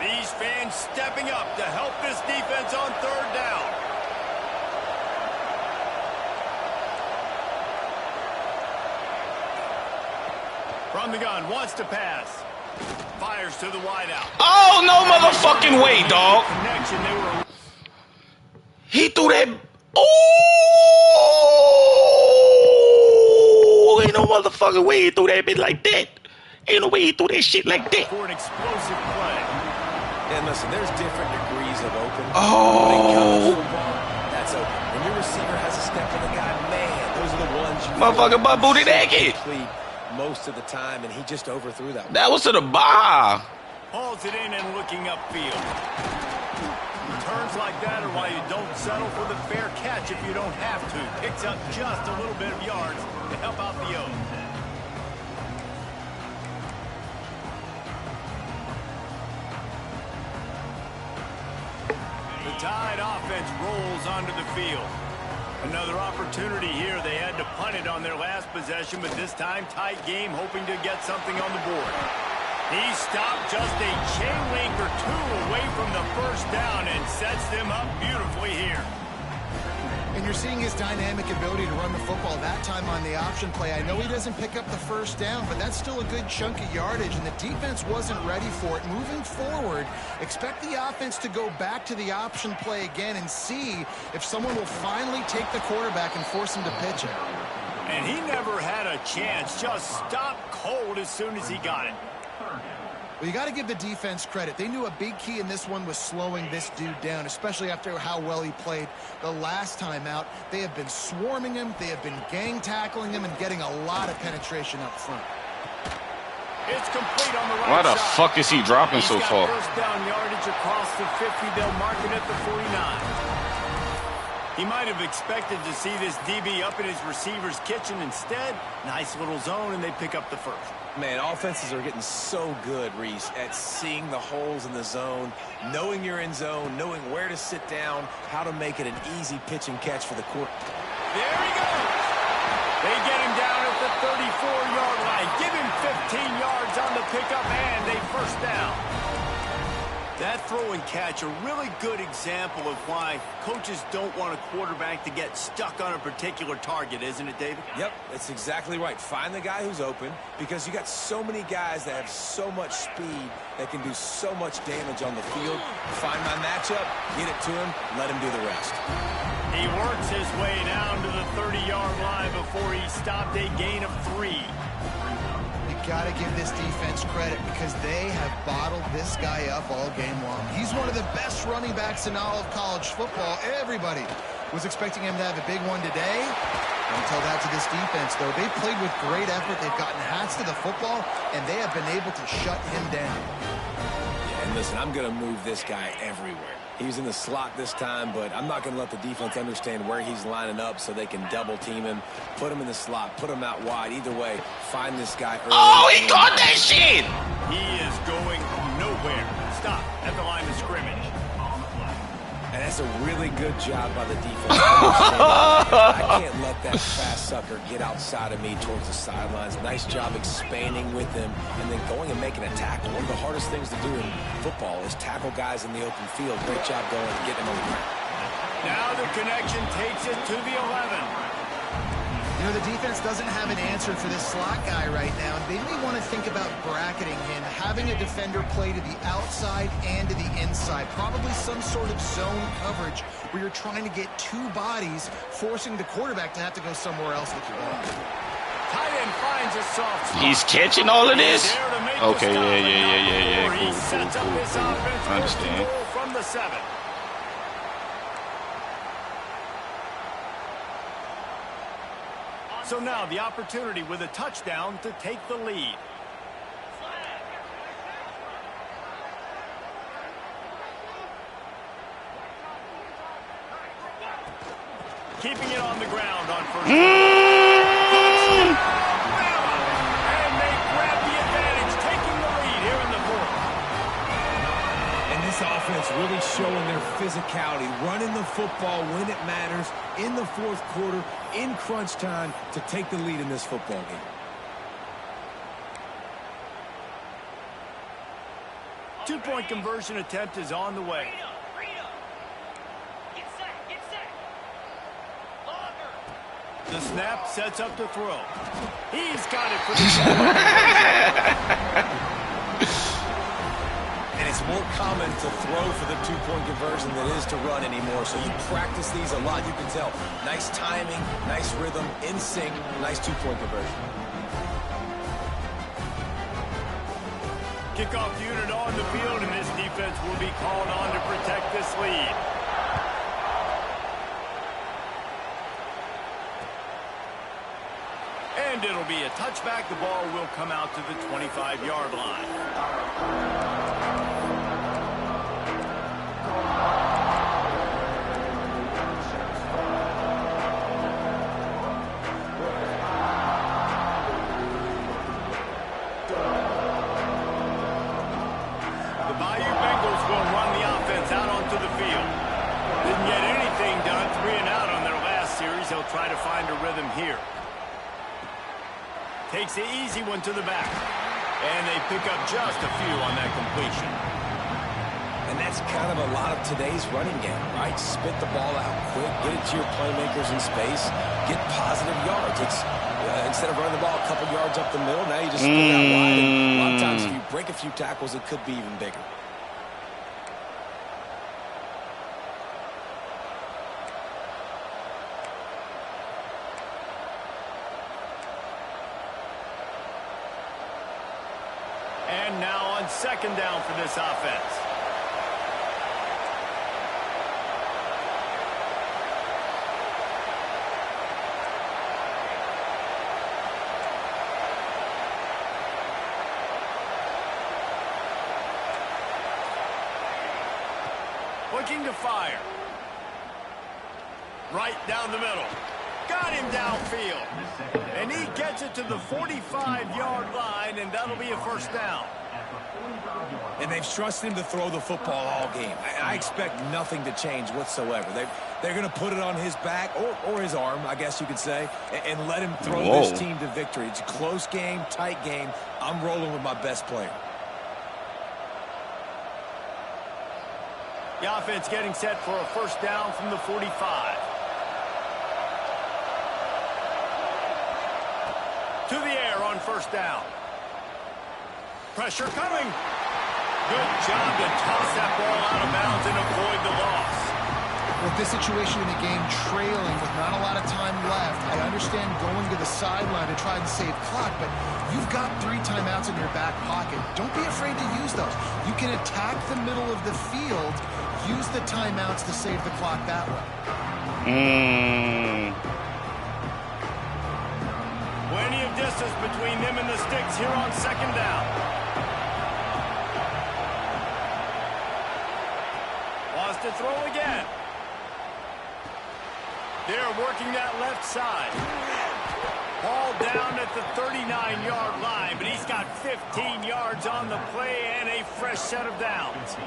These fans stepping up to help this defense on 3rd down. From the gun, wants to pass. Fires to the wideout.
Oh, no motherfucking way, dog.
Connection, they were...
He threw that. Oh, ain't no motherfucking way he threw that bit like that. Ain't no way he threw that shit like that.
for an explosive play.
And listen, there's different degrees of open.
Oh.
When it comes to football, that's open. When your receiver has a step on the guy, man, those are the ones you
Motherfucker butt booty naked.
complete most of the time, and he just overthrew that one.
That was to the bar.
Hauls it in and looking upfield. Turns like that are why you don't settle for the fair catch if you don't have to. Picks up just a little bit of yards to help out the O. The Tide offense rolls onto the field. Another opportunity here. They had to punt it on their last possession, but this time tight game, hoping to get something on the board. He stopped just a chain link or two away from the 1st down and sets them up beautifully here.
And you're seeing his dynamic ability to run the football that time on the option play. I know he doesn't pick up the 1st down, but that's still a good chunk of yardage, and the defense wasn't ready for it. Moving forward, expect the offense to go back to the option play again and see if someone will finally take the quarterback and force him to pitch it.
And he never had a chance. Just stopped cold as soon as he got it.
Well, you got to give the defense credit. They knew a big key in this one was slowing this dude down, especially after how well he played the last time out. They have been swarming him. They have been gang tackling him and getting a lot of penetration up front.
It's complete on the right
Why the
side.
fuck is he dropping so far?
First down yardage across the 50. They'll mark it at the 49. He might have expected to see this DB up in his receiver's kitchen. Instead, nice little zone, and they pick up the first.
Man, offenses are getting so good, Reese, at seeing the holes in the zone, knowing you're in zone, knowing where to sit down, how to make it an easy pitch and catch for the quarter.
There he goes. They get him down at the 34-yard line. Give him 15 yards on the pickup and a first down. That throw and catch, a really good example of why coaches don't want a quarterback to get stuck on a particular target, isn't it, David?
Yep, that's exactly right. Find the guy who's open, because you got so many guys that have so much speed that can do so much damage on the field. Find my matchup, get it to him, let him do the rest.
He works his way down to the 30-yard line before he stopped a gain of 3.
Got to give this defense credit because they have bottled this guy up all game long. He's one of the best running backs in all of college football. Everybody was expecting him to have a big one today. Don't tell that to this defense, though. They played with great effort. They've gotten hats to the football, and they have been able to shut him down.
Yeah, and listen, I'm going to move this guy everywhere. He was in the slot this time, but I'm not going to let the defense understand where he's lining up so they can double team him, put him in the slot, put him out wide. Either way, find this guy early.
Oh, he caught that shit!
He is going nowhere. Stop at the line of scrimmage.
And that's a really good job by the defense. I can't let that fast sucker get outside of me towards the sidelines. Nice job expanding with him and then going and making a tackle. One of the hardest things to do in football is tackle guys in the open field. Great job going and getting them on the ground.
Now the connection takes it to the 11.
You know, the defense doesn't have an answer for this slot guy right now. They may want to think about bracketing him, having a defender play to the outside and to the inside. Probably some sort of zone coverage where you're trying to get two bodies, forcing the quarterback to have to go somewhere else with the ball.
Tight end finds a soft spot.
He's catching all of this?
He's there to make
Okay,
the stop,
yeah.
He sets up his offense
I understand.
from the 7. So now the opportunity with a touchdown to take the lead. Keeping it on the ground on first down. And they grab the advantage, taking the lead here in the 4th.
And this offense really showing their physicality, running the football when it matters in the 4th quarter, in crunch time, to take the lead in this football game.
Two-point conversion attempt is on the way. The snap sets up to throw. He's got it for the
And it's more common to throw for the two-point conversion than it is to run anymore. So you practice these a lot, you can tell. Nice timing, nice rhythm, in sync, nice two-point conversion.
Kickoff unit on the field, and this defense will be called on to protect this lead. And it'll be a touchback. The ball will come out to the 25-yard line. The Bayou Bengals will run the offense out onto the field. Didn't get anything done, 3 and out on their last series. They'll try to find a rhythm here. Takes the easy one to the back. And they pick up just a few on that completion.
And that's kind of a lot of today's running game, right? Spit the ball out quick, get it to your playmakers in space, get positive yards. It's instead of running the ball a couple yards up the middle, now you just spit it out wide. And a lot of times if you break a few tackles, it could be even bigger.
And now on second down for this offense. Looking to fire. Right down the middle. Got him downfield. And he gets it to the 45-yard line, and that'll be a first down.
And they've trusted him to throw the football all game. I expect nothing to change whatsoever. They're going to put it on his back, or his arm, I guess you could say, and let him throw this team to victory. It's a close game, tight game. I'm rolling with my best player.
The offense getting set for a first down from the 45. To the air on first down. Pressure coming. Good job to toss that ball out of bounds and avoid the loss.
With this situation in the game, trailing with not a lot of time left, I understand going to the sideline to try and save clock, but you've got 3 timeouts in your back pocket. Don't be afraid to use those. You can attack the middle of the field, use the timeouts to save the clock that way.
Plenty of distance between them and the sticks here on second down. Wants to throw again. They're working that left side. Ball down at the 39-yard line, but he's got 15 yards on the play and a fresh set of downs.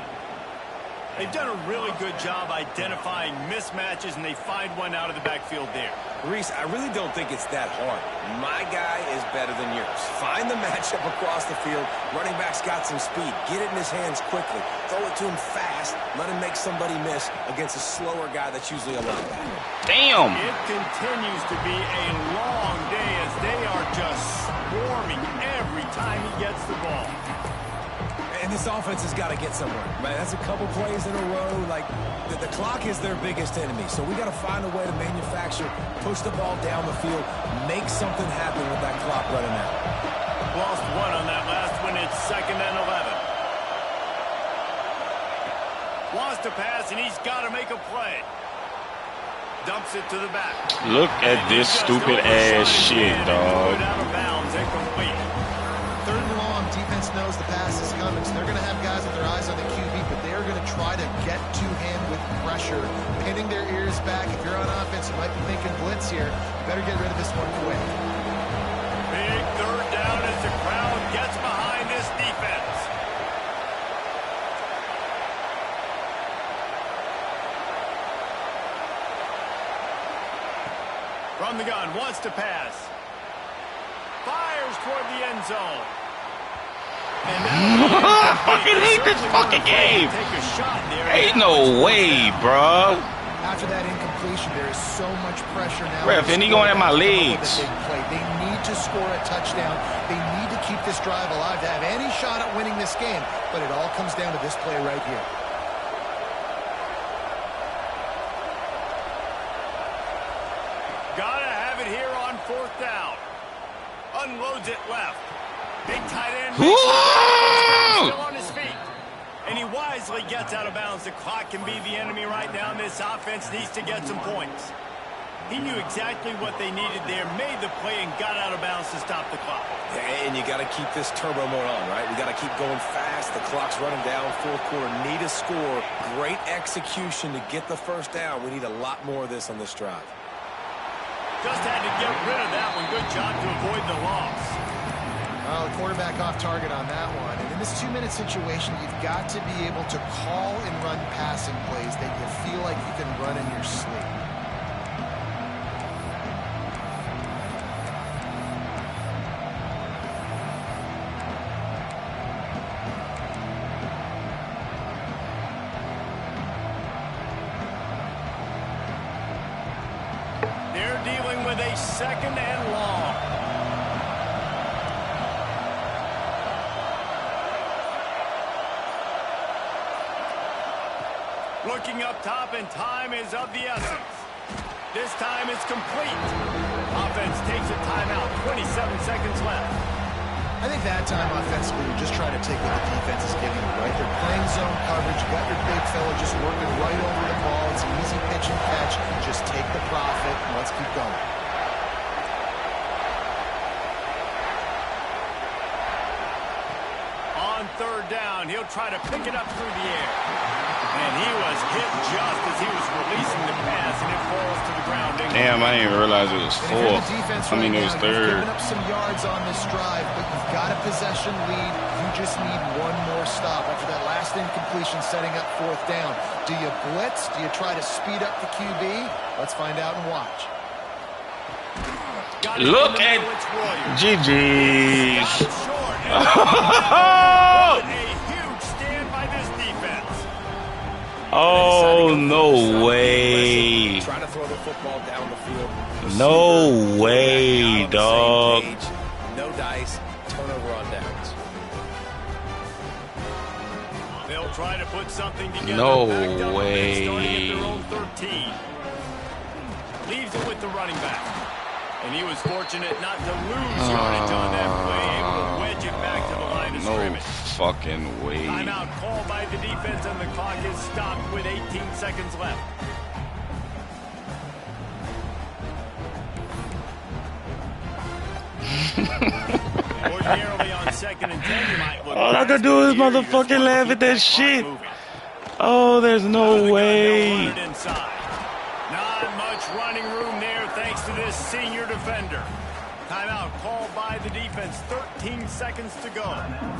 They've done a really good job identifying mismatches, and they find one out of the backfield there.
Reese, I really don't think it's that hard. My guy is better than yours. Find the matchup across the field. Running back's got some speed. Get it in his hands quickly. Throw it to him fast. Let him make somebody miss against a slower guy that's usually a linebacker.
Damn!
It continues to be a long day as they are just swarming every time he gets the ball.
And this offense has got to get somewhere. Man, that's a couple plays in a row. Like, the clock is their biggest enemy. So we got to find a way to manufacture, push the ball down the field, make something happen with that clock running out.
Lost one on that last one. It's second and 11. Wants to pass, and he's got to make a play. Dumps it to the back.
Look at this stupid ass shit, dog.
Out of bounds and complete.
Third and long, defense knows the pass is coming, so they're going to have guys with their eyes on the QB, but they're going to try to get to him with pressure, pinning their ears back. If you're on offense, you might be thinking blitz here. Better get rid of this one quick.
Big third down as the crowd gets behind this defense. From the gun, wants to pass. Fires toward the end zone.
I fucking hate this fucking game. Ain't no way, bruh.
After that incompletion, there is so much pressure now.
Ref, and he going at my legs.
They need to score a touchdown. They need to keep this drive alive to have any shot at winning this game. But it all comes down to this play right here.
Gotta have it here on fourth down. Unloads it left. Big tight end. Still on his feet. And he wisely gets out of bounds. The clock can be the enemy right now, and this offense needs to get some points. He knew exactly what they needed there, made the play, and got out of bounds to stop the clock.
And you got to keep this turbo mode on, right? We got to keep going fast. The clock's running down. Fourth quarter, need a score. Great execution to get the first down. We need a lot more of this on this drive.
Just had to get rid of that one. Good job to avoid the loss.
Well, the quarterback off target on that one. And in this 2-minute situation, you've got to be able to call and run passing plays that you feel like you can run in your sleep.
They're dealing with a second and long. Looking up top, and time is of the essence. This time it's complete. Offense takes a timeout. 27 seconds left.
I think that time offensively, you're just trying to take what the defense is giving you, right? They're playing zone coverage. You got your big fella just working right over the ball. It's an easy pitch and catch. Just take the profit and let's keep going.
On third down, he'll try to pick it up through the air. And he was hit just as he was releasing the pass, and it falls to the ground.
Damn, I didn't even realize it was fourth. I mean, it was third.
You've given up some yards on this drive, but you've got a possession lead. You just need one more stop after that last incompletion setting up fourth down. Do you blitz? Do you try to speed up the QB? Let's find out and watch.
Look at GG's.
What a huge stand by this defense.
Oh, no way.
Trying to throw the football down the field.
No way, dog.
No dice. Turnover on downs.
They'll try to put something together.
No
Backed up,
way.
starting at their own 13. Leaves it with the running back. And he was fortunate not to lose yardage on that play. Able to wedge it back to the line of scrimmage.
No fucking way.
Timeout called by the defense, and the clock is stopped with 18 seconds left. Ordinarily on 2nd and 10, you might look.
All I could do is motherfucking laugh at that shit. Oh, there's no way.
Not much running room there thanks to this senior defender. Timeout called by the defense. 13 seconds to go.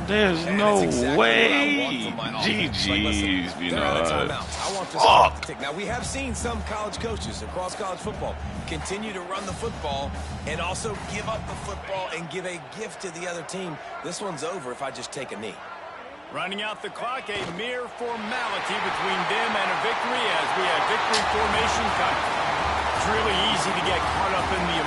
There's no way. GG's, you know.
I want this clock to tick. Now, we have seen some college coaches across college football continue to run the football and also give up the football and give a gift to the other team. This one's over if I just take a knee.
Running out the clock, a mere formality between them and a victory as we have victory formation cut. It's really easy to get caught up in the